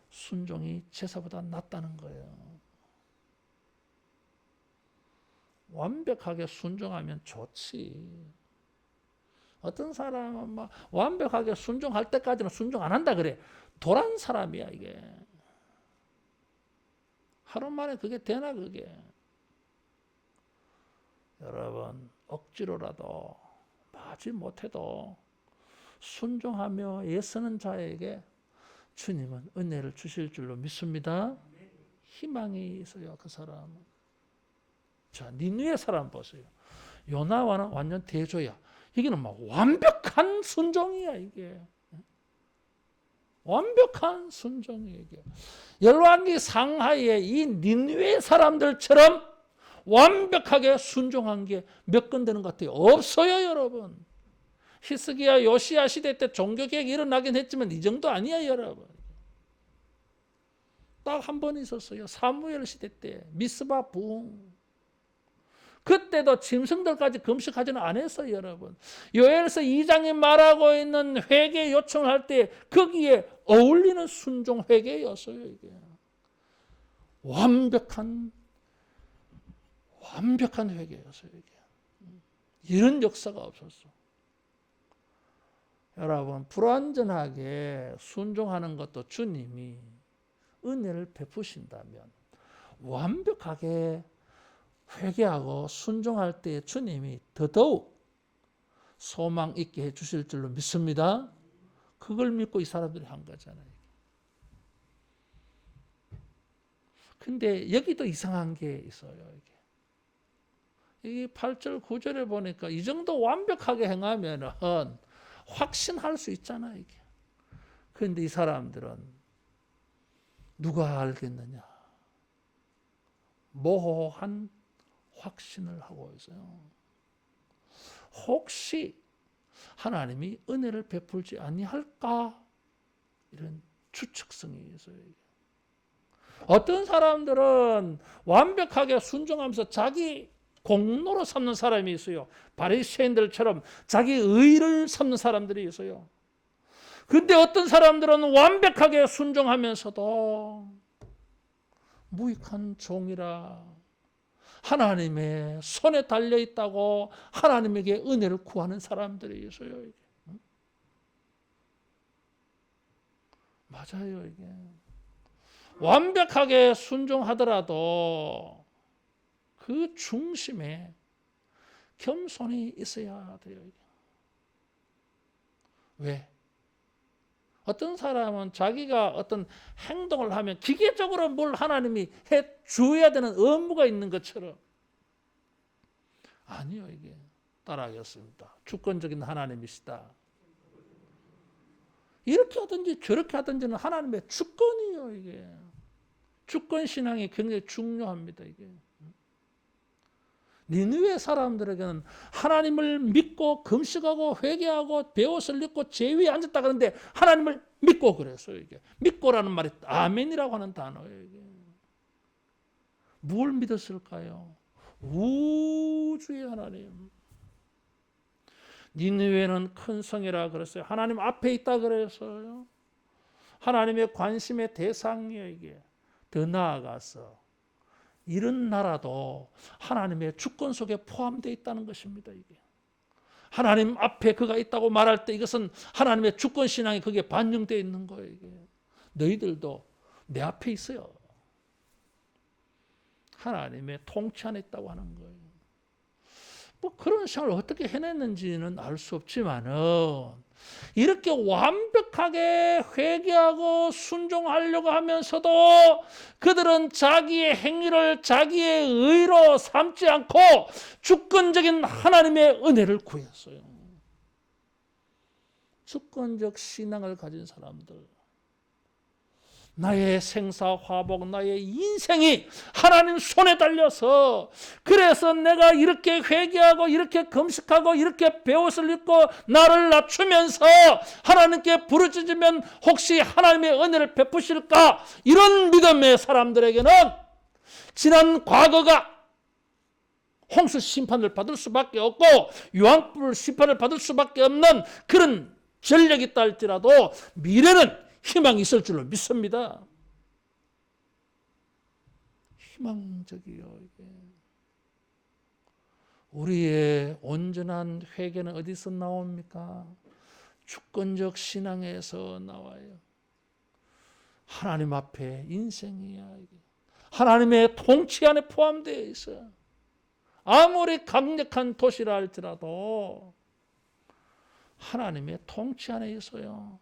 순종이 제사보다 낫다는 거예요. 완벽하게 순종하면 좋지. 어떤 사람은 막 완벽하게 순종할 때까지는 순종 안 한다 그래. 도란 사람이야 이게. 하루 만에 그게 되나 그게. 여러분 억지로라도 마지 못해도 순종하며 애쓰는 자에게 주님은 은혜를 주실 줄로 믿습니다. 희망이 있어요 그 사람은. 자 니느웨 사람 보세요. 요나와는 완전 대조야. 이게는 막 완벽한 순종이야 이게. 완벽한 순종이 이게. 열왕기 상하에 이 니느웨 사람들처럼 완벽하게 순종한 게 몇 건 되는 것 같아요. 없어요 여러분. 히스기야 요시야 시대 때 종교개혁이 일어나긴 했지만 이 정도 아니야 여러분. 딱 한 번 있었어요. 사무엘 시대 때 미스바 부흥. 그때도 짐승들까지 금식하지는 않았어요 여러분. 요엘서 2장에 말하고 있는 회개 요청을 할 때 거기에 어울리는 순종 회개였어요 이게. 완벽한 회개였어요 이게. 이런 역사가 없었어. 여러분 불완전하게 순종하는 것도 주님이 은혜를 베푸신다면 완벽하게 회개하고 순종할 때 주님이 더더욱 소망 있게 해주실 줄로 믿습니다. 그걸 믿고 이 사람들이 한 거잖아요. 근데 여기도 이상한 게 있어요. 이게 8절 9절에 보니까 이 정도 완벽하게 행하면은 확신할 수 있잖아 이게. 그런데 이 사람들은 누가 알겠느냐? 모호한 확신을 하고 있어요. 혹시 하나님이 은혜를 베풀지 아니할까? 이런 추측성이 있어요. 어떤 사람들은 완벽하게 순종하면서 자기 공로로 삼는 사람이 있어요. 바리새인들처럼 자기 의를 삼는 사람들이 있어요. 근데 어떤 사람들은 완벽하게 순종하면서도 무익한 종이라 하나님의 손에 달려 있다고 하나님에게 은혜를 구하는 사람들이 있어요. 이게. 맞아요, 이게. 완벽하게 순종하더라도 그 중심에 겸손이 있어야 돼요. 이게. 왜? 어떤 사람은 자기가 어떤 행동을 하면 기계적으로 뭘 하나님이 해 주어야 되는 의무가 있는 것처럼. 아니요, 이게 따라하겠습니다. 주권적인 하나님이시다. 이렇게 하든지 저렇게 하든지는 하나님의 주권이에요, 이게. 주권 신앙이 굉장히 중요합니다, 이게. 니느웨 사람들에게는 하나님을 믿고 금식하고 회개하고 베옷을 입고 제위에 앉았다 그러는데 하나님을 믿고 그랬어요. 이게 믿고라는 말이 아멘이라고 하는 단어예요. 이게. 뭘 믿었을까요? 우주의 하나님, 니느웨는 큰 성이라 그랬어요. 하나님 앞에 있다 그랬어요. 하나님의 관심의 대상이에요. 이게 더 나아가서 이런 나라도 하나님의 주권 속에 포함되어 있다는 것입니다. 이게 하나님 앞에 그가 있다고 말할 때 이것은 하나님의 주권 신앙이 거기에 반영되어 있는 거예요. 이게 너희들도 내 앞에 있어요. 하나님의 통치 안에 있다고 하는 거예요. 뭐 그런 생활을 어떻게 해냈는지는 알 수 없지만은 이렇게 완벽하게 회개하고 순종하려고 하면서도 그들은 자기의 행위를 자기의 의로 삼지 않고 주권적인 하나님의 은혜를 구했어요. 주권적 신앙을 가진 사람들, 나의 생사화복, 나의 인생이 하나님 손에 달려서 그래서 내가 이렇게 회개하고 이렇게 금식하고 이렇게 베옷을 입고 나를 낮추면서 하나님께 부르짖으면 혹시 하나님의 은혜를 베푸실까? 이런 믿음의 사람들에게는 지난 과거가 홍수 심판을 받을 수밖에 없고 유황불 심판을 받을 수밖에 없는 그런 전력이 있다 할지라도 미래는 희망이 있을 줄로 믿습니다. 희망적이요. 이게. 우리의 온전한 회개는 어디서 나옵니까? 주권적 신앙에서 나와요. 하나님 앞에 인생이야. 이게. 하나님의 통치 안에 포함되어 있어요. 아무리 강력한 도시라 할지라도 하나님의 통치 안에 있어요.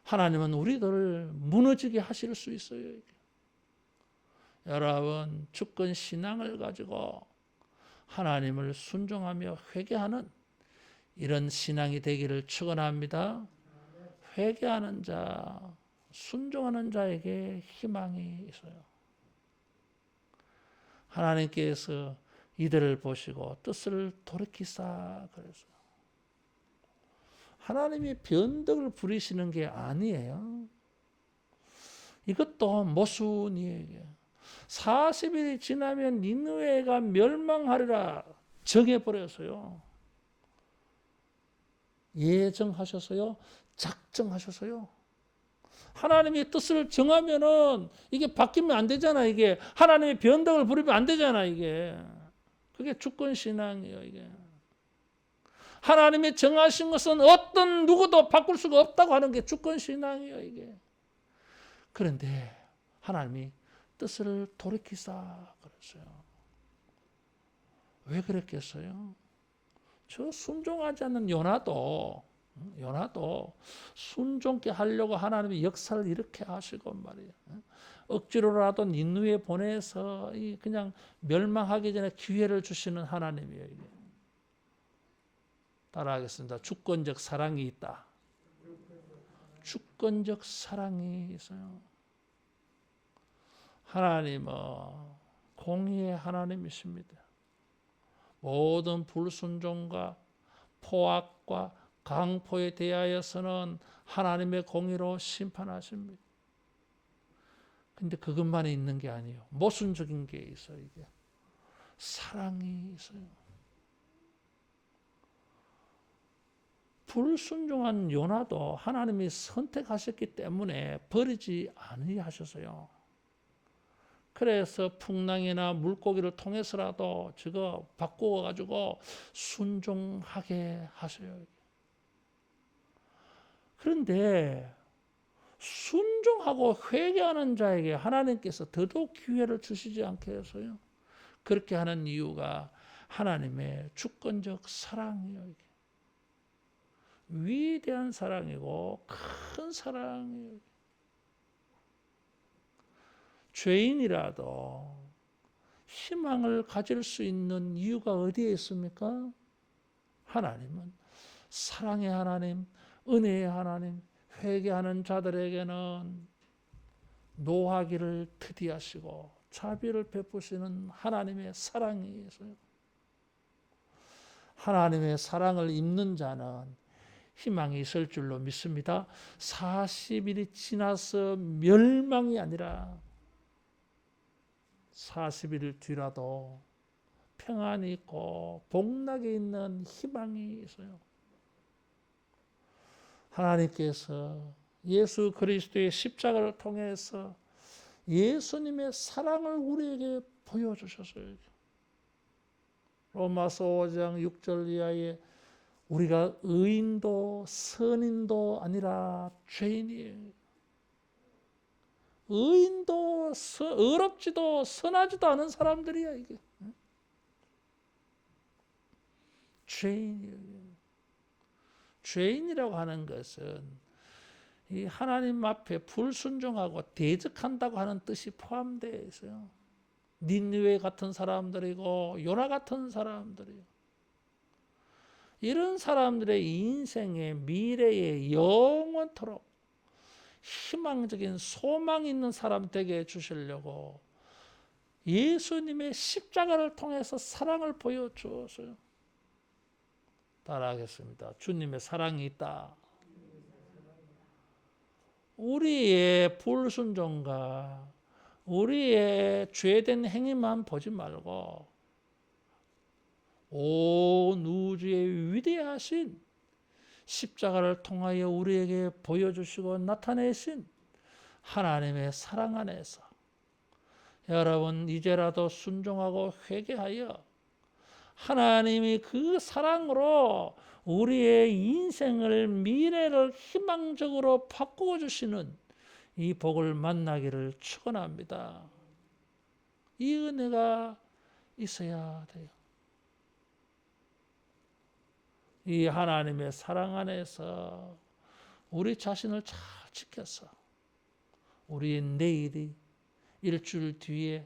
하나님은 우리들을 무너지게 하실 수 있어요. 여러분 주권 신앙을 가지고 하나님을 순종하며 회개하는 이런 신앙이 되기를 축원합니다. 회개하는 자, 순종하는 자에게 희망이 있어요. 하나님께서 이들을 보시고 뜻을 돌이키사 그랬어요. 하나님이 변덕을 부리시는 게 아니에요. 이것도 모순이에요. 40일이 지나면 니느웨가 멸망하리라 정해버렸어요. 예정하셔서요. 작정하셔서요. 하나님의 뜻을 정하면은 이게 바뀌면 안 되잖아. 이게 하나님의 변덕을 부리면 안 되잖아. 이게 그게 주권 신앙이에요. 이게 하나님이 정하신 것은 어떤 누구도 바꿀 수가 없다고 하는 게 주권 신앙이에요. 이게 그런데 하나님이 뜻을 돌이키사 그랬어요. 왜 그랬겠어요? 저 순종하지 않는 요나도 순종케 하려고 하나님이 역사를 이렇게 하시고 말이에요. 억지로라도 니느웨 보내서 그냥 멸망하기 전에 기회를 주시는 하나님이에요. 이게. 따라하겠습니다. 주권적 사랑이 있다. 주권적 사랑이 있어요. 하나님은 공의의 하나님이십니다. 모든 불순종과 포악과 강포에 대하여서는 하나님의 공의로 심판하십니다. 근데 그것만이 있는 게 아니에요. 모순적인 게 있어요. 이게 사랑이 있어요. 불순종한 요나도 하나님이 선택하셨기 때문에 버리지 아니하셨어요. 그래서 풍랑이나 물고기를 통해서라도 저거 바꾸어 가지고 순종하게 하셔요. 그런데 순종하고 회개하는 자에게 하나님께서 더더욱 기회를 주시지 않게 해서요. 그렇게 하는 이유가 하나님의 주권적 사랑이에요. 이게. 위대한 사랑이고 큰 사랑이에요. 죄인이라도 희망을 가질 수 있는 이유가 어디에 있습니까? 하나님은 사랑의 하나님, 은혜의 하나님, 회개하는 자들에게는 노하기를 특이하시고 자비를 베푸시는 하나님의 사랑이 있어요. 하나님의 사랑을 입는 자는 희망이 있을 줄로 믿습니다. 40일이 지나서 멸망이 아니라 40일 뒤라도 평안이 있고 복락이 있는 희망이 있어요. 하나님께서 예수 그리스도의 십자가를 통해서 예수님의 사랑을 우리에게 보여주셨어요. 로마서 5장 6절 이하에 우리가 의인도 선인도 아니라 죄인이에요. 의인도 의롭지도 선하지도 않은 사람들이야 이게. 죄인이에요. 죄인이라고 하는 것은 이 하나님 앞에 불순종하고 대적한다고 하는 뜻이 포함되어 있어요. 니느웨 같은 사람들이고 요나 같은 사람들이요. 이런 사람들의 인생의 미래에 영원토록 희망적인 소망 있는 사람 되게 해주시려고 예수님의 십자가를 통해서 사랑을 보여주었어요. 따라하겠습니다. 주님의 사랑이 있다. 우리의 불순종과 우리의 죄된 행위만 보지 말고 온 우주의 위대하신 십자가를 통하여 우리에게 보여주시고 나타내신 하나님의 사랑 안에서 여러분 이제라도 순종하고 회개하여 하나님이 그 사랑으로 우리의 인생을 미래를 희망적으로 바꾸어 주시는 이 복을 만나기를 축원합니다. 이 은혜가 있어야 돼요. 이 하나님의 사랑 안에서 우리 자신을 잘 지켜서 우리의 내일이 일주일 뒤에,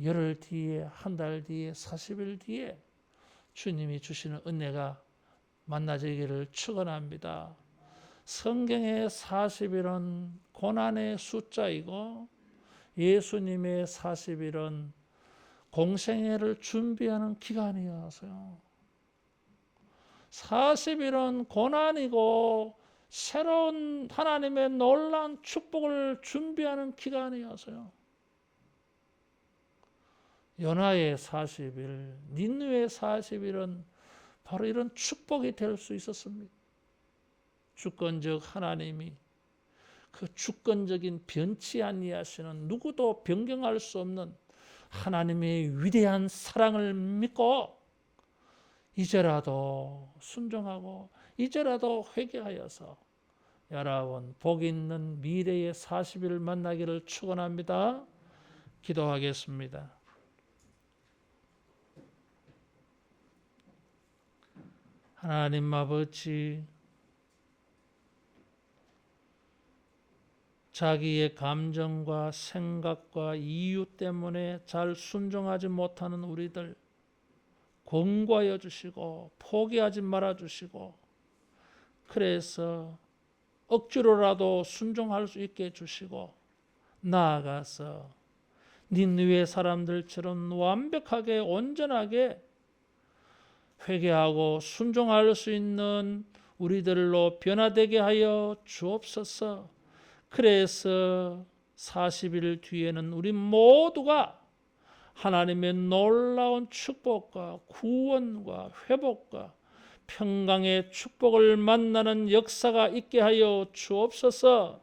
열흘 뒤에, 한 달 뒤에, 40일 뒤에 주님이 주시는 은혜가 만나지기를 축원합니다. 성경의 40일은 고난의 숫자이고 예수님의 40일은 공생애를 준비하는 기간이어서요. 40일은 고난이고 새로운 하나님의 놀라운 축복을 준비하는 기간이어서요. 요나의 40일, 니느웨의 40일은 바로 이런 축복이 될 수 있었습니다. 주권적 하나님이 그 주권적인 변치 아니하시는 누구도 변경할 수 없는 하나님의 위대한 사랑을 믿고 이제라도 순종하고 이제라도 회개하여서 여러분 복 있는 미래의 40일 만나기를 축원합니다. 기도하겠습니다. 하나님 아버지, 자기의 감정과 생각과 이유 때문에 잘 순종하지 못하는 우리들 권고하여 주시고 포기하지 말아 주시고 그래서 억지로라도 순종할 수 있게 해주시고 나아가서 니느웨 사람들처럼 완벽하게 온전하게 회개하고 순종할 수 있는 우리들로 변화되게 하여 주옵소서. 그래서 40일 뒤에는 우리 모두가 하나님의 놀라운 축복과 구원과 회복과 평강의 축복을 만나는 역사가 있게 하여 주옵소서.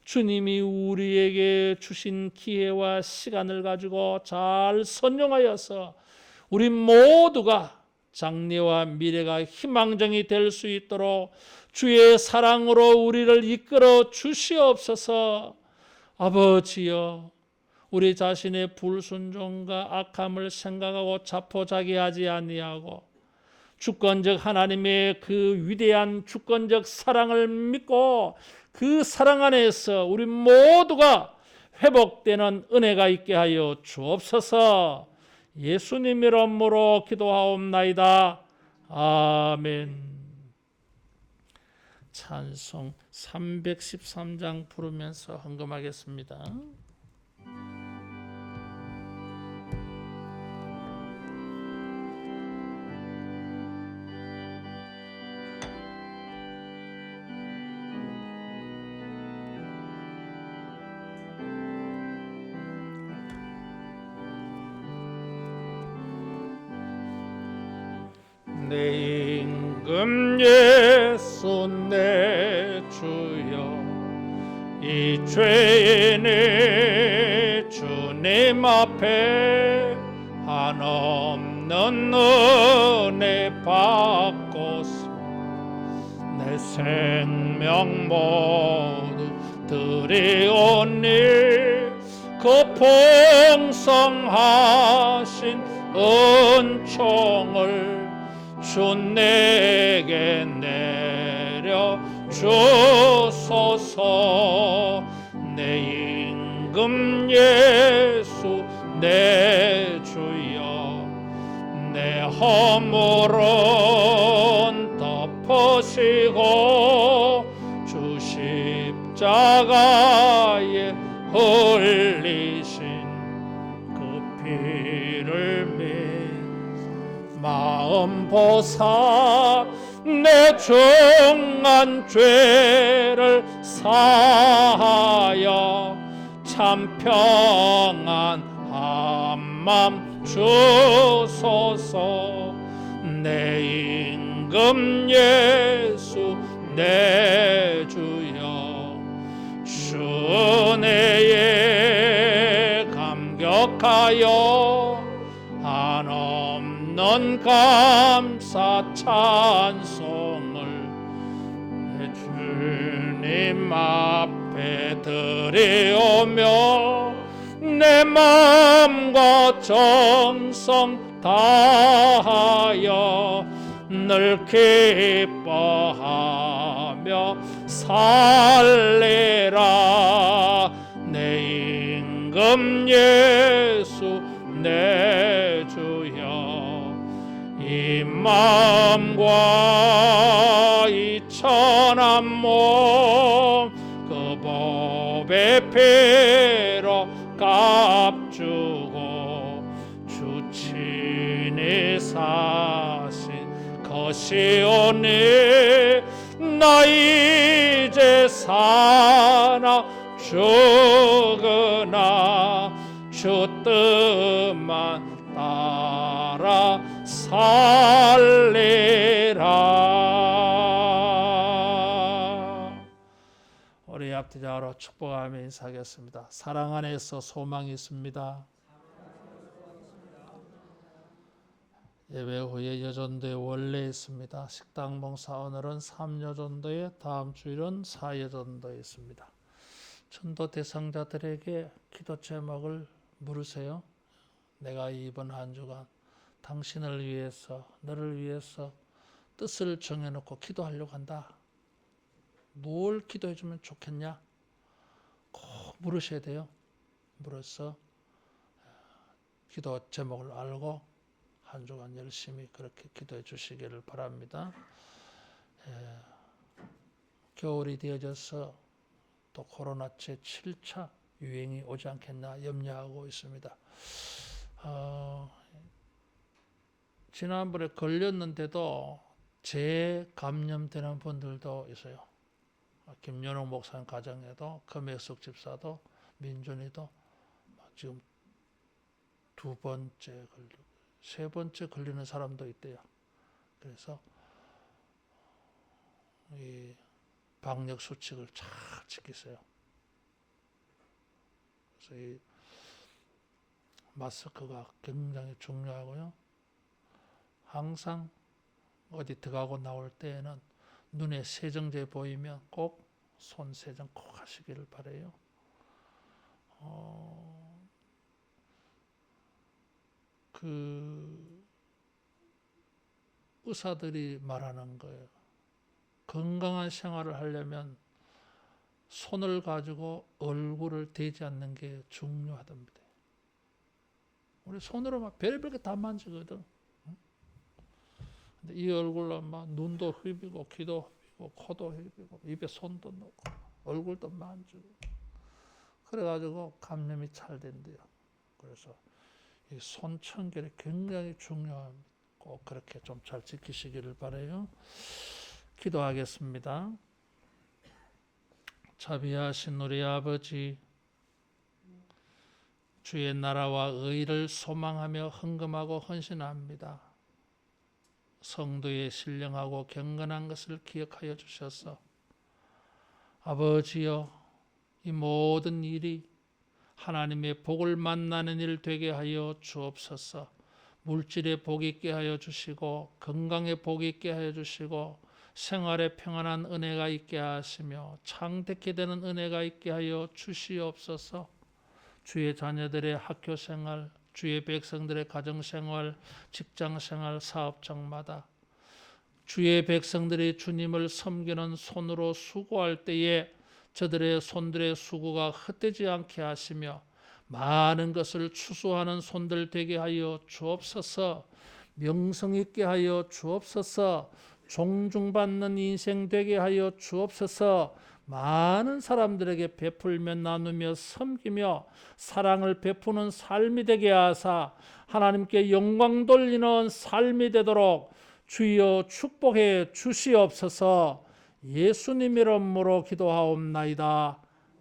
주님이 우리에게 주신 기회와 시간을 가지고 잘 선용하여서 우리 모두가 장래와 미래가 희망정이 될 수 있도록 주의 사랑으로 우리를 이끌어 주시옵소서. 아버지여, 우리 자신의 불순종과 악함을 생각하고 자포자기하지 아니하고 주권적 하나님의 그 위대한 주권적 사랑을 믿고 그 사랑 안에서 우리 모두가 회복되는 은혜가 있게 하여 주옵소서. 예수님 이름으로 기도하옵나이다. 아멘. 찬송 313장 부르면서 헌금하겠습니다. 내 임금 예수 내 주여 이 죄인이 주님 앞에 한없는 은혜 받고서 내 생명 모두 드리오니 그 풍성하신 은총을 주 내게 내려 주소서. 내 임금 예수 내 주여 내 허물은 덮으시고 주 십자가에 흘리신 그 피를 믿 마음 보사 내 중한 죄를 사하여 참 평안 한맘 주소서. 내 임금 예수 내 주여 주 은혜에 감격하여 한없는 감사 찬송을 내 주님 앞에 드리오며 내 마음과 정성 다하여 늘 기뻐하며 살리라. 내 임금 예수 내 주여 이 마음과 이 천한 몸 그 법의 피로 값주고 주 친히 사신 것이오니 나 이제 사나 죽으나 주 뜻만 따라 살리라. 우리 앞뒤자로 축복하며 인사하겠습니다. 사랑 안에서 소망이 있습니다. 예배 후에 여전도에 원래 있습니다. 식당 봉사 오늘은 3여전도에 다음 주일은 4여전도에 있습니다. 전도 대상자들에게 기도 제목을 물으세요. 내가 이번 한 주간 당신을 위해서 너를 위해서 뜻을 정해놓고 기도하려고 한다. 뭘 기도해 주면 좋겠냐? 꼭 물으셔야 돼요. 물어서 기도 제목을 알고 한 주간 열심히 그렇게 기도해 주시기를 바랍니다. 겨울이 되어져서 또 코로나 제7차 유행이 오지 않겠나 염려하고 있습니다. 지난번에 걸렸는데도 재감염되는 분들도 있어요. 김연옥 목사님 가정에도 금혜숙 집사도 민준이도 지금 두 번째 걸리고 세 번째 걸리는 사람도 있대요. 그래서 이 방역 수칙을 잘 지키세요. 그래서 이 마스크가 굉장히 중요하고요. 항상 어디 들어가고 나올 때에는 눈에 세정제 보이면 꼭 손 세정 꼭 하시기를 바라요. 그 의사들이 말하는 거예요. 건강한 생활을 하려면 손을 가지고 얼굴을 대지 않는 게 중요하답니다. 우리 손으로 막 별별 게 다 만지거든. 근데 이 얼굴로 막 눈도 휘비고 귀도 휘비고 코도 휘비고 입에 손도 넣고 얼굴도 만지고 그래가지고 감염이 잘 된대요. 그래서 이 손청결이 굉장히 중요합니다. 꼭 그렇게 좀 잘 지키시기를 바라요. 기도하겠습니다. 자비하신 우리 아버지, 주의 나라와 의를 소망하며 헌금하고 헌신합니다. 성도의 신령하고 경건한 것을 기억하여 주셔서 아버지여, 이 모든 일이 하나님의 복을 만나는 일 되게 하여 주옵소서. 물질에 복 있게 하여 주시고 건강에 복 있게 하여 주시고 생활에 평안한 은혜가 있게 하시며 창대케 되는 은혜가 있게 하여 주시옵소서. 주의 자녀들의 학교 생활, 주의 백성들의 가정 생활, 직장 생활, 사업장마다 주의 백성들이 주님을 섬기는 손으로 수고할 때에 저들의 손들의 수고가 헛되지 않게 하시며 많은 것을 추수하는 손들 되게 하여 주옵소서. 명성 있게 하여 주옵소서. 존중받는 인생 되게 하여 주옵소서. 많은 사람들에게 베풀며 나누며 섬기며 사랑을 베푸는 삶이 되게 하사 하나님께 영광 돌리는 삶이 되도록 주여 축복해 주시옵소서. 예수님 이름으로 기도하옵나이다.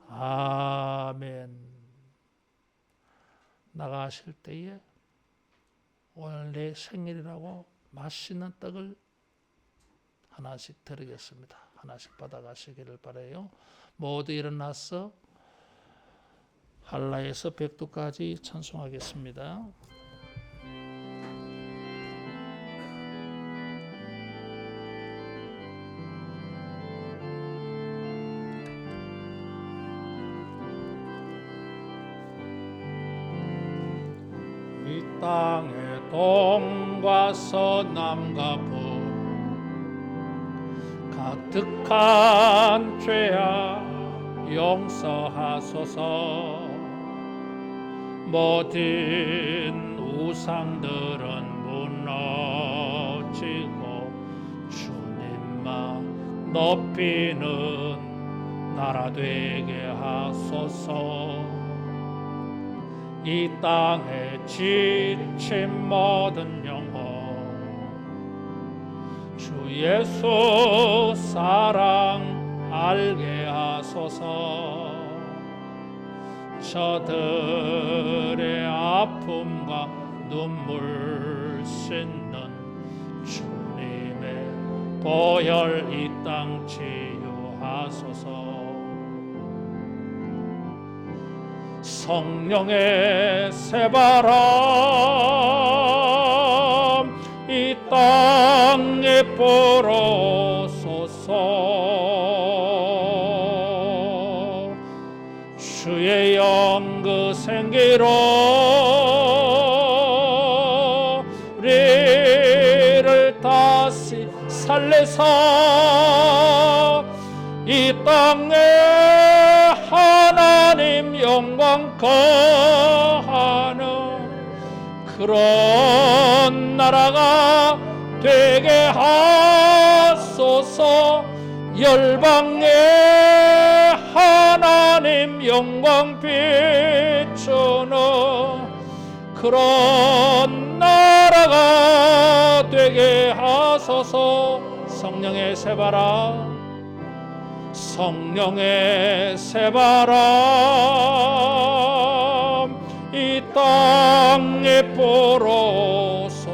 아멘. 나가실 때에 오늘 내 생일이라고 맛있는 떡을 하나씩 드리겠습니다. 하나씩 받아가시기를 바라요. 모두 일어나서 할라에서 백두까지 찬송하겠습니다. 이 땅의 동과 서남과 북 가득한 죄악 용서하소서. 모든 우상들은 무너지고 주님만 높이는 나라 되게 하소서. 이 땅에 지친 모든 영혼 주 예수 사랑 알게 하소서. 저들의 아픔과 눈물 씻는 주님의 보혈 이 땅 치유하소서. 성령의 새바람 이 땅에 불어소서. 주의 영 그 생기로 우리를 다시 살려서 이 땅에 하나님 영광 거하는 그런 나라가 되게 하소서. 열방에 하나님 영광 비추는 그런 나라가 되게 하소서. 성령의 새바람 성령의 새바람 이 땅에 불어소서.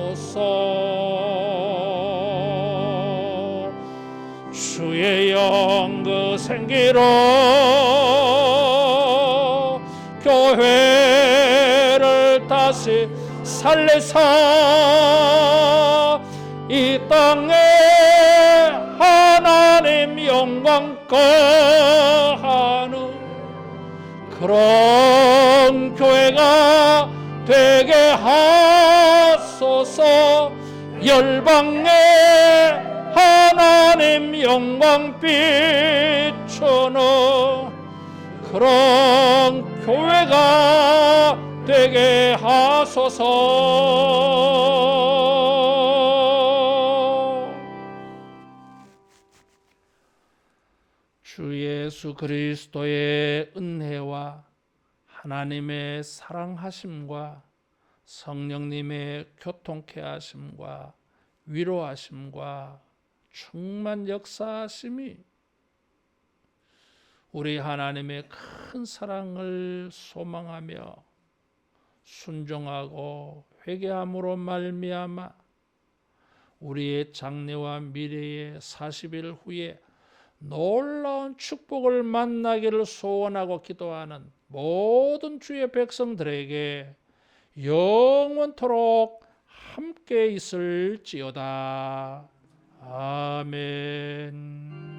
주의 영 그 생기로 교회를 다시 살려서 이 땅에 하나님 영광 거하는 그런 교회가 되게 하소서. 열방에 하나님 영광 비추는 그런 교회가 되게 하소서. 주 예수 그리스도의 은혜와 하나님의 사랑하심과 성령님의 교통케 하심과 위로하심과 충만 역사하심이 우리 하나님의 큰 사랑을 소망하며 순종하고 회개함으로 말미암아 우리의 장래와 미래의 40일 후에 놀라운 축복을 만나기를 소원하고 기도하는 모든 주의 백성들에게 영원토록 함께 있을지어다. 아멘.